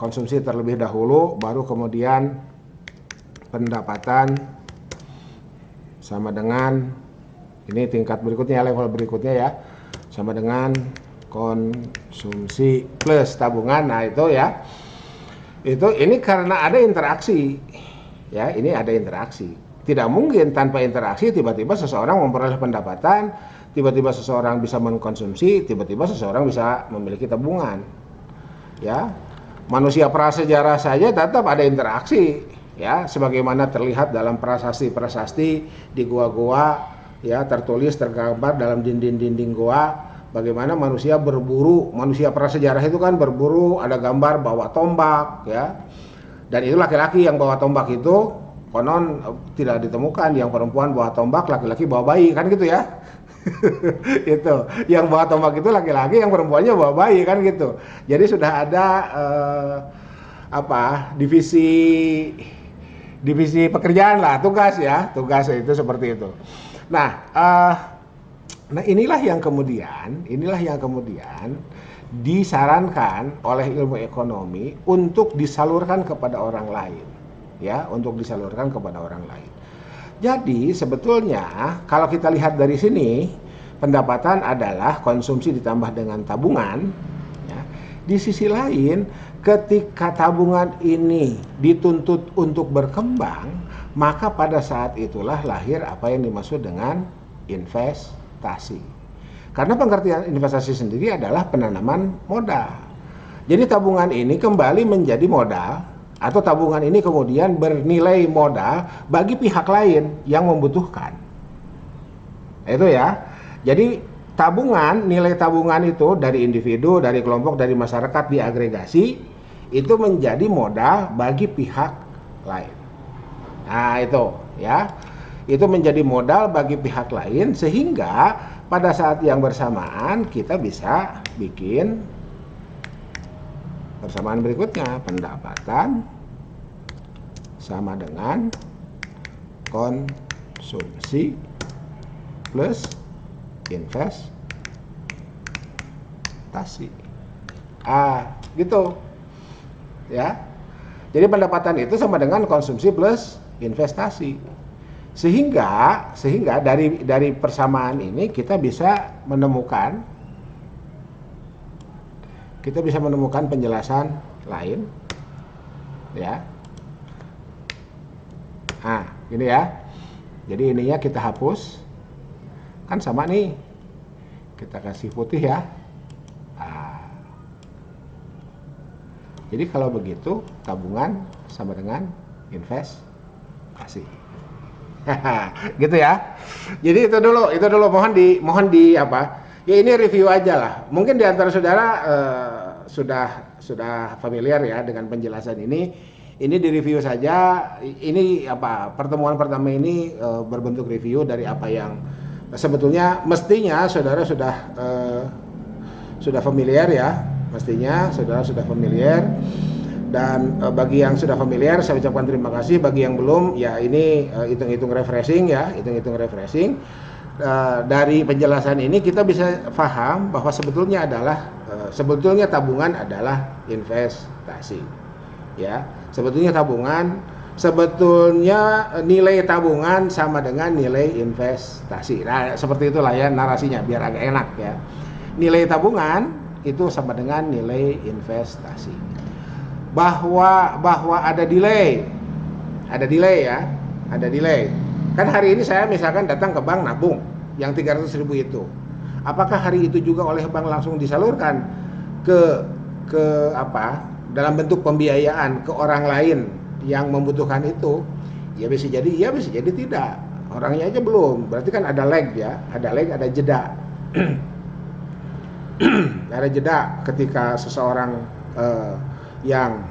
konsumsi terlebih dahulu, baru kemudian pendapatan sama dengan ini tingkat berikutnya, level berikutnya ya, sama dengan konsumsi plus tabungan. Nah itu ya, ini karena ada interaksi ya, ini ada interaksi. Tidak mungkin tanpa interaksi tiba-tiba seseorang memperoleh pendapatan, tiba-tiba seseorang bisa mengkonsumsi, tiba-tiba seseorang bisa memiliki tabungan. Ya, manusia prasejarah saja tetap ada interaksi, ya, sebagaimana terlihat dalam prasasti-prasasti di gua-gua, ya, tertulis tergambar dalam dinding-dinding gua, bagaimana manusia berburu. Manusia prasejarah itu kan berburu, ada gambar bawa tombak, ya, dan itu laki-laki yang bawa tombak itu. Konon tidak ditemukan yang perempuan bawa tombak, laki-laki bawa bayi, kan gitu ya. Itu yang bawa tombak itu laki-laki, yang perempuannya bawa bayi, kan gitu. Jadi sudah ada divisi pekerjaan lah, tugas itu seperti itu. Nah inilah yang kemudian disarankan oleh ilmu ekonomi untuk disalurkan kepada orang lain. Ya, untuk disalurkan kepada orang lain. Jadi sebetulnya kalau kita lihat dari sini, pendapatan adalah konsumsi ditambah dengan tabungan. Ya. Di sisi lain, ketika tabungan ini dituntut untuk berkembang, maka pada saat itulah lahir apa yang dimaksud dengan investasi. Karena pengertian investasi sendiri adalah penanaman modal. Jadi tabungan ini kembali menjadi modal, atau tabungan ini kemudian bernilai modal bagi pihak lain yang membutuhkan. Itu ya. Jadi tabungan, nilai tabungan itu dari individu, dari kelompok, dari masyarakat diagregasi itu menjadi modal bagi pihak lain. Nah, itu ya. Itu menjadi modal bagi pihak lain sehingga pada saat yang bersamaan kita bisa bikin persamaan berikutnya, pendapatan sama dengan konsumsi plus investasi. Gitu. Ya. Jadi pendapatan itu sama dengan konsumsi plus investasi. Sehingga dari persamaan ini kita bisa menemukan penjelasan lain, ya. Gini ya. Jadi ininya kita hapus, kan sama nih. Kita kasih putih ya. Jadi kalau begitu tabungan sama dengan investasi. Gitu ya. Jadi itu dulu mohon di apa? Ya ini review aja lah. Mungkin di antara saudara sudah familiar ya dengan penjelasan ini. Ini di review saja. Ini apa? Pertemuan pertama ini berbentuk review dari apa yang sebetulnya mestinya saudara sudah familiar ya. Mestinya saudara sudah familiar. Dan bagi yang sudah familiar saya ucapkan terima kasih. Bagi yang belum ya ini hitung-hitung refreshing ya, dari penjelasan ini kita bisa paham bahwa sebetulnya tabungan adalah investasi. Ya, sebetulnya nilai tabungan sama dengan nilai investasi. Nah, seperti itulah ya narasinya biar agak enak ya. Nilai tabungan itu sama dengan nilai investasi. Bahwa ada delay ya, kan hari ini saya misalkan datang ke bank nabung yang 300.000 itu, apakah hari itu juga oleh bank langsung disalurkan ke apa dalam bentuk pembiayaan ke orang lain yang membutuhkan itu? Ya bisa jadi iya, bisa jadi tidak, orangnya aja belum, berarti kan ada lag ya, ada jeda. Ada jeda ketika seseorang yang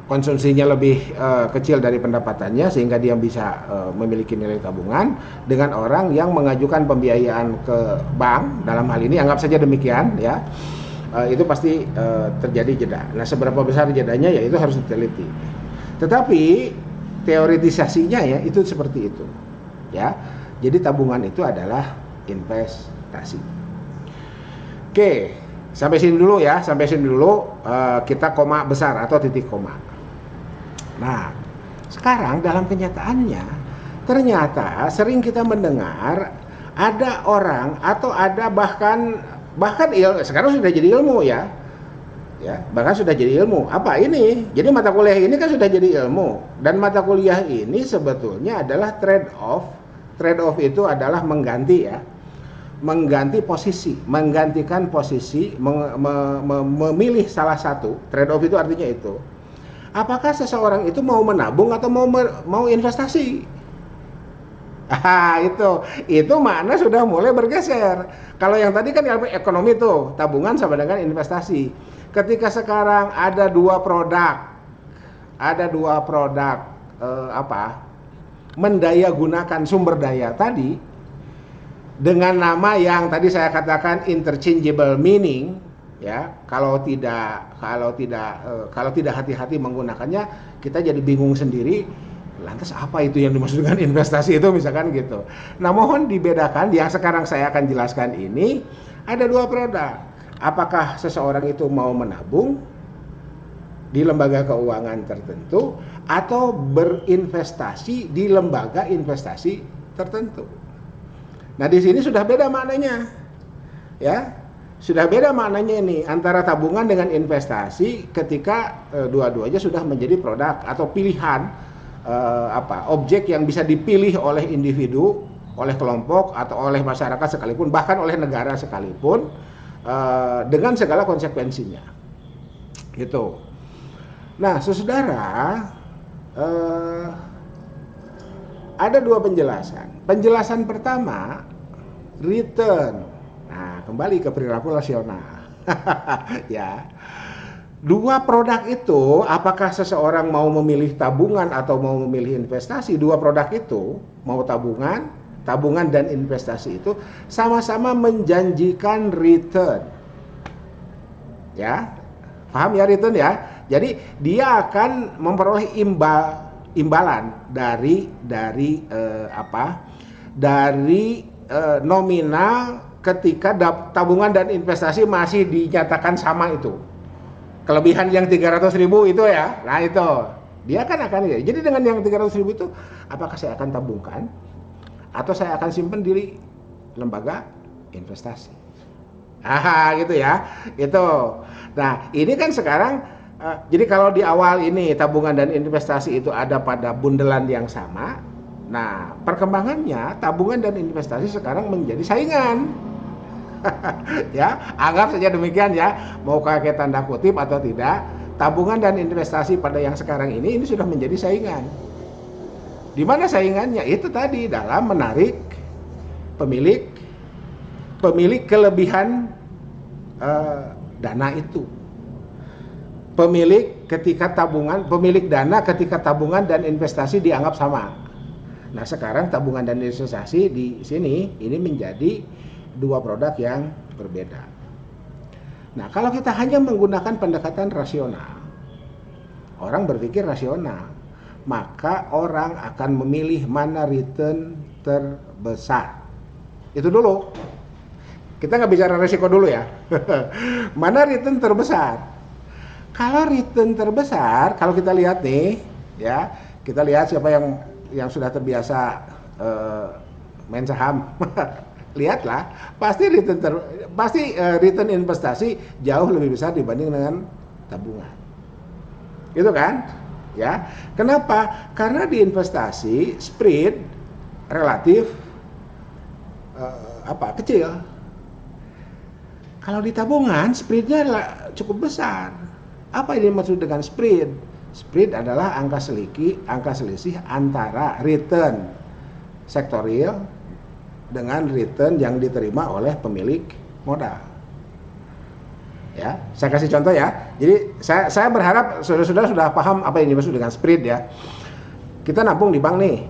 konsumsinya lebih kecil dari pendapatannya sehingga dia bisa memiliki nilai tabungan dengan orang yang mengajukan pembiayaan ke bank, dalam hal ini anggap saja demikian ya, itu pasti terjadi jeda. Nah, seberapa besar jedanya ya itu harus diteliti, tetapi teoritisasinya ya itu seperti itu ya. Jadi tabungan itu adalah investasi. Oke. Sampai sini dulu ya, kita koma besar atau titik koma. Nah, sekarang dalam kenyataannya ternyata sering kita mendengar ada orang atau ada bahkan sekarang sudah jadi ilmu ya, bahkan sudah jadi ilmu. Apa ini? Jadi mata kuliah ini kan sudah jadi ilmu, dan mata kuliah ini sebetulnya adalah trade off. Trade off itu adalah menggantikan posisi, memilih salah satu. Trade off itu artinya itu, apakah seseorang itu mau menabung atau mau investasi. Itu makna sudah mulai bergeser. Kalau yang tadi kan ilmu ekonomi tuh, tabungan sama dengan investasi. Ketika sekarang ada dua produk mendaya gunakan sumber daya tadi dengan nama yang tadi saya katakan interchangeable meaning ya, kalau tidak hati-hati menggunakannya kita jadi bingung sendiri, lantas apa itu yang dimaksud dengan investasi itu misalkan gitu. Nah, mohon dibedakan, yang sekarang saya akan jelaskan ini ada dua produk. Apakah seseorang itu mau menabung di lembaga keuangan tertentu atau berinvestasi di lembaga investasi tertentu. Nah, di sini sudah beda maknanya, ya, sudah beda maknanya ini antara tabungan dengan investasi ketika dua-duanya sudah menjadi produk atau pilihan objek yang bisa dipilih oleh individu, oleh kelompok atau oleh masyarakat sekalipun, bahkan oleh negara sekalipun, dengan segala konsekuensinya, gitu. Nah, saudara, ada dua penjelasan. Penjelasan pertama return. Nah, kembali ke perilaku rasional. Ya. Dua produk itu, apakah seseorang mau memilih tabungan atau mau memilih investasi, dua produk itu, mau tabungan dan investasi itu sama-sama menjanjikan return. Ya. Paham ya return ya? Jadi dia akan memperoleh imbalan dari nominal ketika tabungan dan investasi masih dinyatakan sama itu. Kelebihan yang 300.000 itu ya, nah itu dia kan akan ya. Jadi dengan yang 300.000 itu, apakah saya akan tabungkan atau saya akan simpan di lembaga investasi? Gitu ya, itu. Nah ini kan sekarang, jadi kalau di awal ini tabungan dan investasi itu ada pada bundelan yang sama. Nah perkembangannya tabungan dan investasi sekarang menjadi saingan. Ya, anggap saja demikian ya, mau pakai tanda kutip atau tidak, tabungan dan investasi pada yang sekarang ini sudah menjadi saingan. Di mana saingannya? Itu tadi dalam menarik pemilik kelebihan dana itu. Pemilik dana ketika tabungan dan investasi dianggap sama. Nah, sekarang tabungan dan investasi di sini ini menjadi dua produk yang berbeda. Nah, kalau kita hanya menggunakan pendekatan rasional, orang berpikir rasional, maka orang akan memilih mana return terbesar. Itu dulu. Kita nggak bicara resiko dulu ya. Mana return terbesar? Kalau return terbesar, kalau kita lihat nih, ya, kita lihat siapa yang sudah terbiasa main saham. Lihatlah, pasti return investasi jauh lebih besar dibanding dengan tabungan. Gitu kan? Ya. Kenapa? Karena di investasi spread relatif kecil. Kalau di tabungan spreadnya cukup besar. Apa yang dimaksud dengan spread? Spread adalah angka selisih antara return sektorial dengan return yang diterima oleh pemilik modal. Ya, saya kasih contoh ya. Jadi saya berharap saudara-saudara sudah paham apa yang dimaksud dengan spread ya. Kita nabung di bank nih,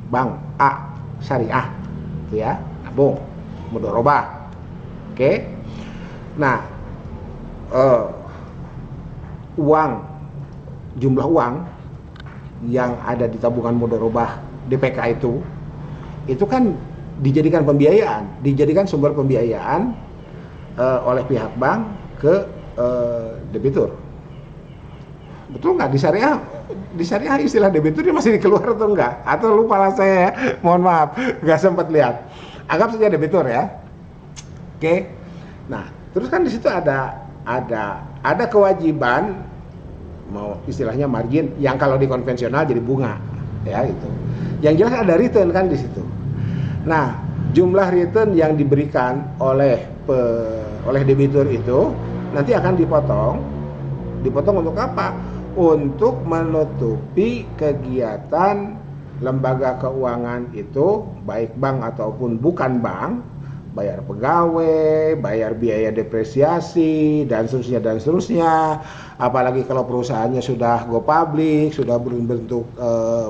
bank A syariah, gitu ya, nabung mudharabah. Oke. Nah, jumlah uang yang ada di tabungan mudharabah DPK itu kan dijadikan sumber pembiayaan oleh pihak bank ke debitur. Betul nggak? Di syariah istilah debitur masih dikeluar atau enggak? Atau lupa lah saya, mohon maaf, nggak sempat lihat. Anggap saja debitur ya. Oke. Nah, terus kan di situ ada kewajiban, mau istilahnya margin, yang kalau di konvensional jadi bunga, ya itu. Yang jelas ada return kan di situ. Nah, jumlah return yang diberikan oleh debitur itu nanti akan dipotong. Dipotong untuk apa? Untuk menutupi kegiatan lembaga keuangan itu, baik bank ataupun bukan bank, bayar pegawai, bayar biaya depresiasi, dan seterusnya. Apalagi kalau perusahaannya sudah go public, sudah berbentuk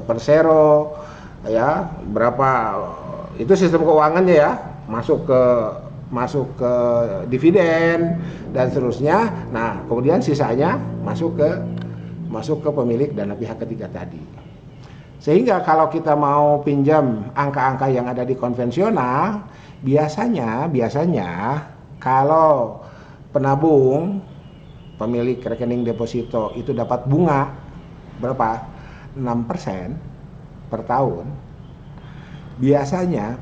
persero, ya, berapa itu sistem keuangannya ya, masuk ke dividen dan seterusnya. Nah, kemudian sisanya masuk ke pemilik dana pihak ketiga tadi. Sehingga kalau kita mau pinjam angka-angka yang ada di konvensional, biasanya kalau penabung, pemilik rekening deposito itu dapat bunga berapa? 6% per tahun. Biasanya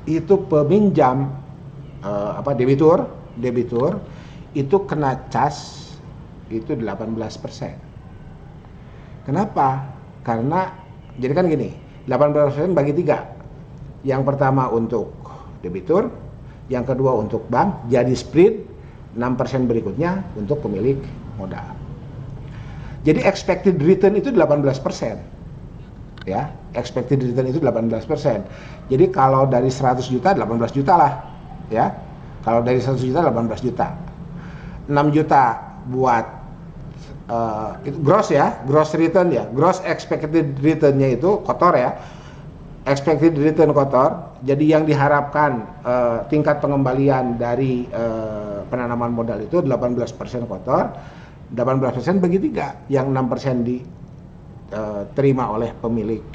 itu peminjam debitur itu kena cas itu 18%. Kenapa? Karena jadi kan gini, 18% bagi 3. Yang pertama untuk debitur, yang kedua untuk bank, jadi spread 6% berikutnya untuk pemilik modal. Jadi expected return itu 18%. ya. Expected return itu 18%. Jadi kalau dari 100 juta 18 juta lah, ya. Kalau dari 100 juta 18 juta. 6 juta buat itu gross ya, gross return ya. Gross expected return-nya itu kotor ya. Expected return kotor. Jadi yang diharapkan tingkat pengembalian dari penanaman modal itu 18% kotor, 18% bagi 3, yang 6% diterima oleh pemilik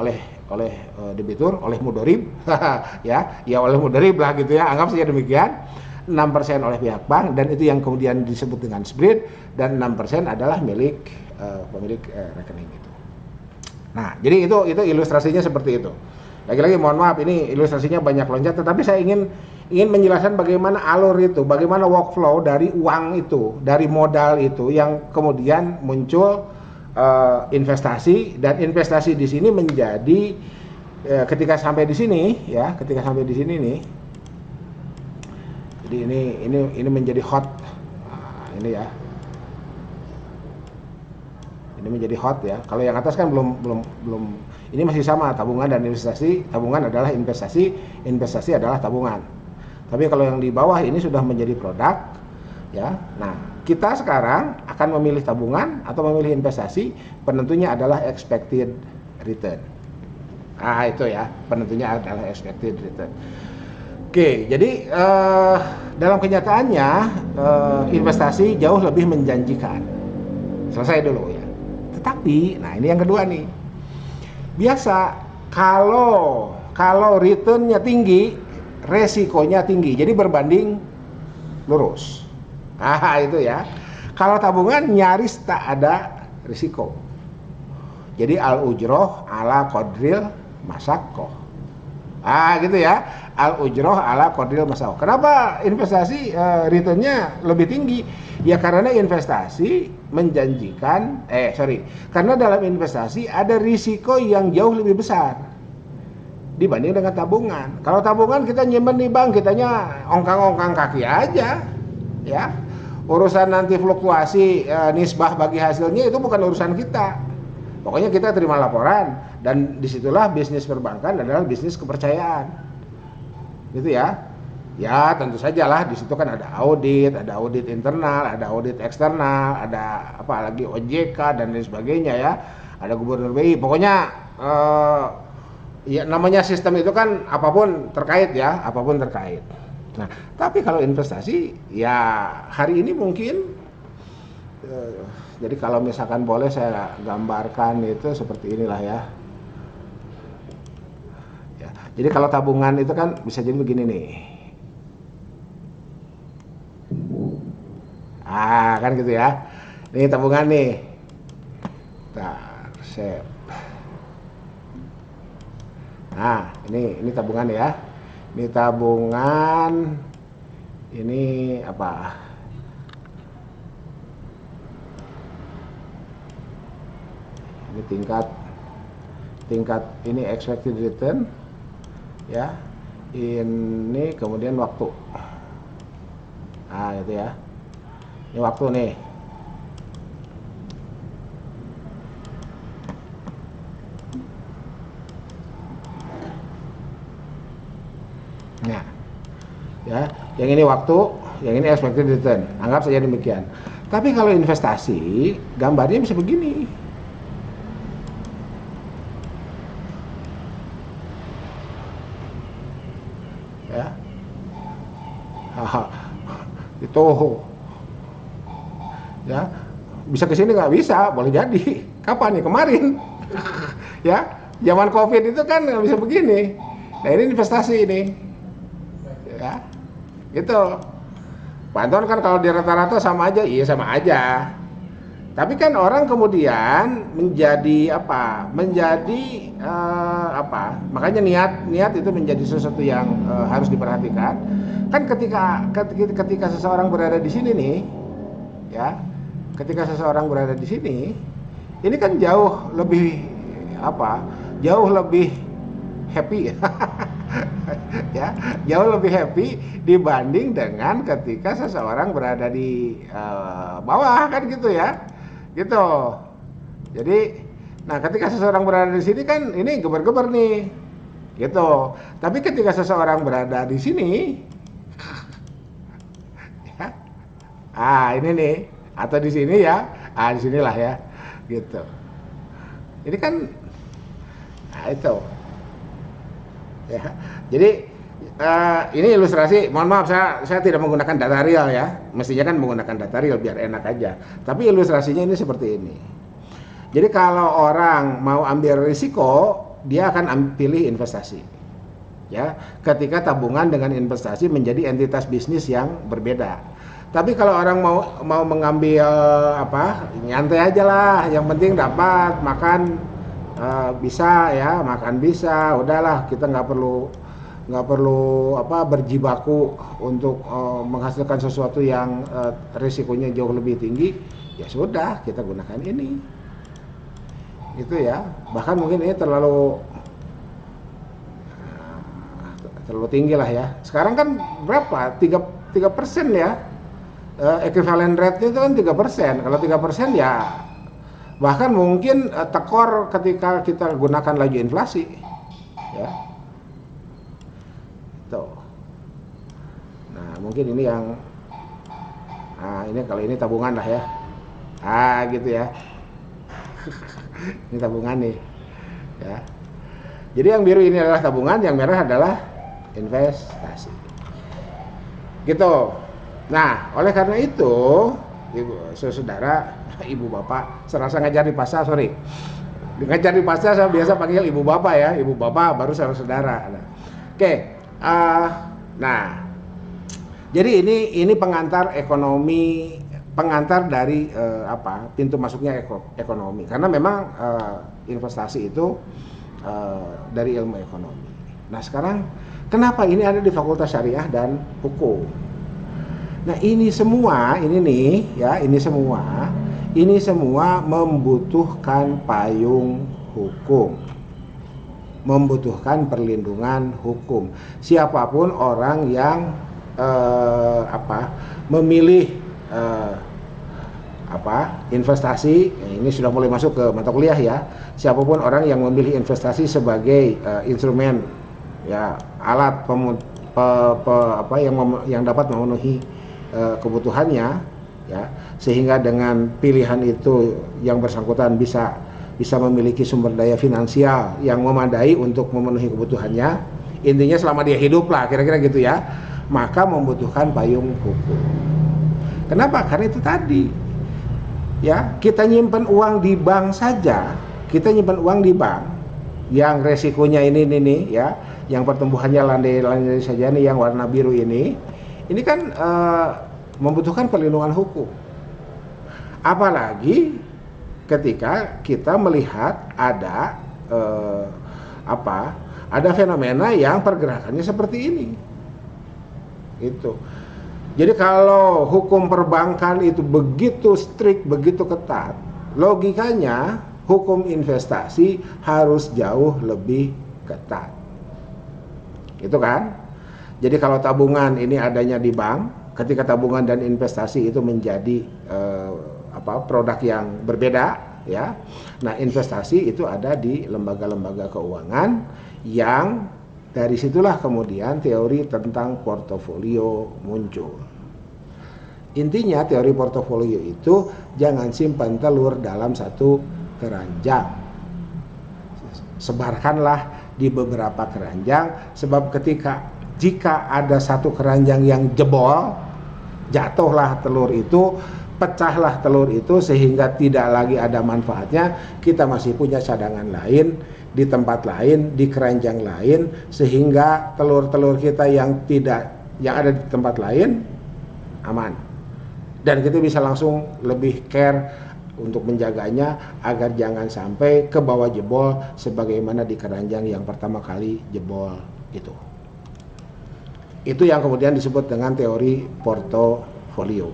oleh debitur, oleh mudorib ya oleh mudorib lah gitu ya, anggap saja demikian. 6% oleh pihak bank, dan itu yang kemudian disebut dengan spread, dan 6% adalah milik pemilik rekening itu. Nah, jadi itu ilustrasinya seperti itu. Lagi-lagi mohon maaf, ini ilustrasinya banyak loncat, tetapi saya ingin menjelaskan bagaimana alur itu, bagaimana workflow dari uang itu, dari modal itu yang kemudian muncul investasi, dan investasi di sini menjadi ketika sampai di sini ya, nih. Jadi ini menjadi hot. Nah, ini ya. Ini menjadi hot ya. Kalau yang atas kan belum ini masih sama, tabungan dan investasi. Tabungan adalah investasi, investasi adalah tabungan. Tapi kalau yang di bawah ini sudah menjadi produk ya. Nah, kita sekarang akan memilih tabungan atau memilih investasi, penentunya adalah expected return. Ah, itu ya, penentunya adalah expected return. Oke, jadi dalam kenyataannya investasi jauh lebih menjanjikan. Selesai dulu ya. Tetapi, nah ini yang kedua nih. Biasa kalau returnnya tinggi, resikonya tinggi. Jadi berbanding lurus. Ah, itu ya. Kalau tabungan nyaris tak ada risiko. Jadi al-ujroh ala qadril masakoh. Ah, gitu ya. Al-ujroh ala qadril masakoh. Kenapa investasi returnnya lebih tinggi? Ya karena investasi menjanjikan, karena dalam investasi ada risiko yang jauh lebih besar dibanding dengan tabungan. Kalau tabungan kita nyimpen di bank, kitanya ongkang-ongkang kaki aja, ya. Urusan nanti fluktuasi nisbah bagi hasilnya itu bukan urusan kita. Pokoknya kita terima laporan, dan disitulah bisnis perbankan adalah bisnis kepercayaan, gitu ya. Ya tentu sajalah di situ kan ada audit internal, ada audit eksternal, ada apa lagi OJK dan lain sebagainya ya. Ada gubernur BI, pokoknya ya namanya sistem itu kan apapun terkait ya, apapun terkait. Nah, tapi kalau investasi ya hari ini mungkin jadi kalau misalkan boleh saya gambarkan itu seperti inilah ya. Ya, jadi kalau tabungan itu kan bisa jadi begini nih. Ah, kan gitu ya. Ini tabungan nih. Save. Nah, ini tabungan ya. Ini tabungan. Ini apa? Ini tingkat ini expected return ya. Ini kemudian waktu. Nah, itu ya. Ini waktu nih. Nah, ya, yang ini waktu, yang ini expected return. Anggap saja demikian. Tapi kalau investasi, gambarnya bisa begini. Ya. Itu ya, bisa ke sini nggak bisa, boleh jadi. Kapan nih? Kemarin. Ya, zaman Covid itu kan nggak bisa begini. Nah, ini investasi ini. Ya, itu Pak Anton kan kalau di rata-rata sama aja, iya sama aja. Tapi kan orang kemudian menjadi apa? Makanya niat itu menjadi sesuatu yang harus diperhatikan. Kan ketika seseorang berada di sini nih, ya, ketika seseorang berada di sini, ini kan jauh lebih happy ya, jauh lebih happy dibanding dengan ketika seseorang berada di bawah kan gitu ya, gitu. Jadi Nah, ketika seseorang berada di sini kan ini geber-geber nih, gitu. Tapi ketika seseorang berada di sini, ya, ini nih, atau di sini ya, di sinilah ya, gitu. Ini kan, itu, ya. Jadi ini ilustrasi. Mohon maaf, saya tidak menggunakan data real ya. Mestinya kan menggunakan data real biar enak aja. Tapi ilustrasinya ini seperti ini. Jadi kalau orang mau ambil risiko, dia akan pilih investasi. Ya, ketika tabungan dengan investasi menjadi entitas bisnis yang berbeda. Tapi kalau orang mau mengambil nyantai aja lah, yang penting dapat makan, bisa ya, makan bisa, udahlah, kita nggak perlu berjibaku untuk menghasilkan sesuatu yang risikonya jauh lebih tinggi. Ya sudah, kita gunakan ini. Itu ya, bahkan mungkin ini terlalu tinggi lah ya. Sekarang kan berapa? 3% ya, equivalent rate itu kan 3%. Kalau 3% ya bahkan mungkin tekor ketika kita gunakan laju inflasi ya. Tuh. Nah, mungkin ini yang ini kalau ini tabungan lah ya. Gitu ya. Ini tabungan nih ya. Jadi yang biru ini adalah tabungan, yang merah adalah investasi gitu. Nah, oleh karena itu saudara, ibu bapak, serasa ngajar di pasar, ngajar di pasar saya biasa panggil ibu bapak ya, ibu bapak baru saudara. Nah, oke. Nah, jadi ini pengantar ekonomi, pengantar dari pintu masuknya ekonomi, karena memang investasi itu dari ilmu ekonomi. Nah, sekarang kenapa ini ada di Fakultas Syariah dan Hukum? Nah, ini semua membutuhkan payung hukum, membutuhkan perlindungan hukum. Siapapun orang yang memilih investasi, ini sudah mulai masuk ke mata kuliah ya. Siapapun orang yang memilih investasi sebagai instrumen ya, alat yang dapat memenuhi kebutuhannya ya, sehingga dengan pilihan itu yang bersangkutan bisa memiliki sumber daya finansial yang memadai untuk memenuhi kebutuhannya. Intinya selama dia hidup lah, kira-kira gitu ya. Maka membutuhkan payung hukum. Kenapa? Karena itu tadi ya, kita nyimpen uang di bank saja, yang resikonya ini ya, yang pertumbuhannya landai-landai saja nih, yang warna biru ini kan membutuhkan perlindungan hukum. Apalagi ketika kita melihat ada fenomena yang pergerakannya seperti ini. Itu. Jadi kalau hukum perbankan itu begitu strict, begitu ketat, logikanya hukum investasi harus jauh lebih ketat. Itu kan? Jadi kalau tabungan ini adanya di bank, ketika tabungan dan investasi itu menjadi produk yang berbeda ya. Nah, investasi itu ada di lembaga-lembaga keuangan, yang dari situlah kemudian teori tentang portofolio muncul. Intinya teori portofolio itu jangan simpan telur dalam satu keranjang. Sebarkanlah di beberapa keranjang, sebab jika ada satu keranjang yang jebol, jatuhlah telur itu, pecahlah telur itu, sehingga tidak lagi ada manfaatnya. Kita masih punya cadangan lain di tempat lain, di keranjang lain, sehingga telur-telur kita yang ada di tempat lain aman, dan kita bisa langsung lebih care untuk menjaganya agar jangan sampai ke bawah jebol sebagaimana di keranjang yang pertama kali jebol itu. Itu yang kemudian disebut dengan teori portofolio.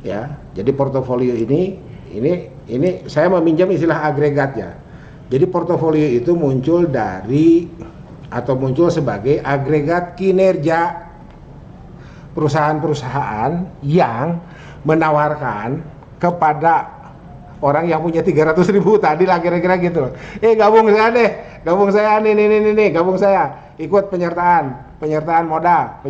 Ya, jadi portofolio ini saya meminjam istilah agregat ya. Jadi portofolio itu muncul sebagai agregat kinerja perusahaan-perusahaan yang menawarkan kepada orang yang punya 300.000 tadi lah kira-kira gitu. Gabung saya deh, gabung saya nih, gabung saya, ikut penyertaan modal,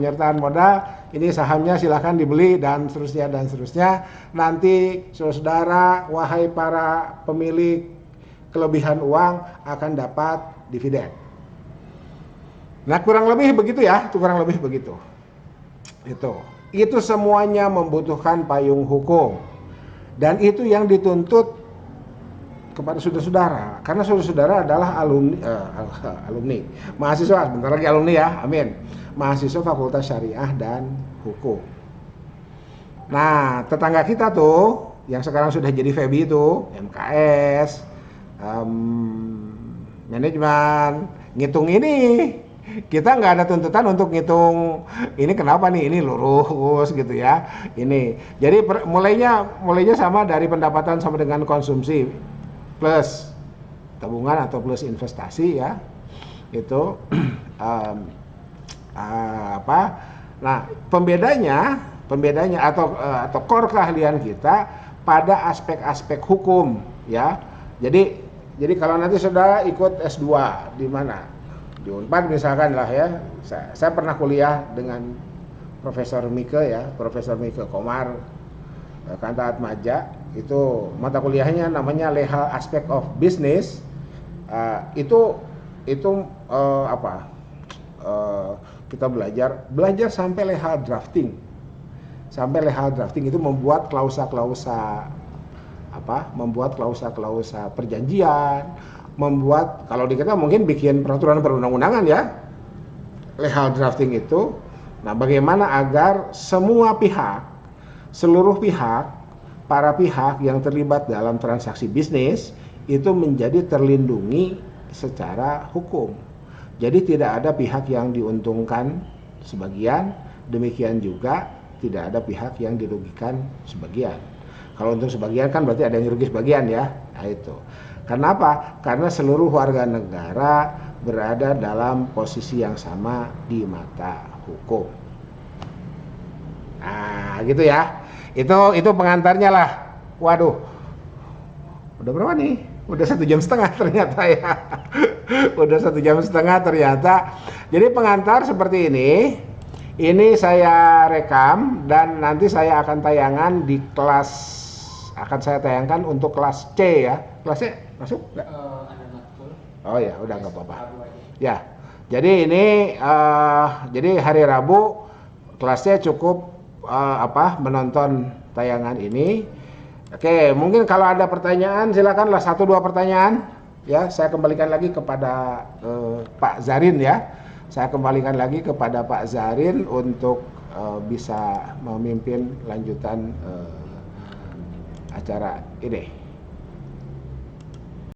ini sahamnya silahkan dibeli dan seterusnya. Nanti saudara, wahai para pemilik kelebihan uang akan dapat dividen. Nah kurang lebih begitu ya, Itu semuanya membutuhkan payung hukum. Dan itu yang dituntut kepada saudara-saudara, karena saudara-saudara adalah alumni, mahasiswa, sebentar lagi alumni ya, amin, mahasiswa Fakultas Syariah dan Hukum. Nah, tetangga kita tuh, yang sekarang sudah jadi FEBI itu, MKS, manajemen, ngitung ini, kita nggak ada tuntutan untuk ngitung ini kenapa nih, ini lurus gitu ya, ini. Jadi mulainya sama dari pendapatan sama dengan konsumsi plus tabungan atau plus investasi ya, itu Nah pembedanya atau core keahlian kita pada aspek-aspek hukum ya. Jadi kalau nanti saudara ikut S2 di mana? Di Unpad misalkan lah ya, saya pernah kuliah dengan Profesor Mike Komar, Kanta Atmaja, itu mata kuliahnya namanya Legal Aspect of Business. Kita belajar sampai legal drafting. Itu membuat klausa-klausa perjanjian, kalau di kita mungkin bikin peraturan perundang-undangan ya, legal drafting itu. Nah, bagaimana agar seluruh pihak, para pihak yang terlibat dalam transaksi bisnis itu menjadi terlindungi secara hukum. Jadi tidak ada pihak yang diuntungkan sebagian, demikian juga tidak ada pihak yang dirugikan sebagian. Kalau untuk sebagian kan berarti ada yang rugi sebagian ya. Nah itu. Kenapa? Karena seluruh warga negara berada dalam posisi yang sama di mata hukum. Nah, gitu ya. Itu pengantarnya lah. Waduh. Udah berapa nih? Udah 1,5 jam ternyata ya. Udah 1,5 jam ternyata. Jadi pengantar seperti ini. Ini saya rekam dan nanti saya akan tayangkan untuk kelas C ya. Kelas C masuk nggak? Oh ya, udah nggak apa-apa. Ya, jadi ini jadi hari Rabu kelas C cukup menonton tayangan ini. Oke, mungkin kalau ada pertanyaan silakanlah 1-2 pertanyaan. Ya, saya kembalikan lagi kepada Pak Zarin ya. Saya kembalikan lagi kepada Pak Zarin untuk bisa memimpin lanjutan acara ini.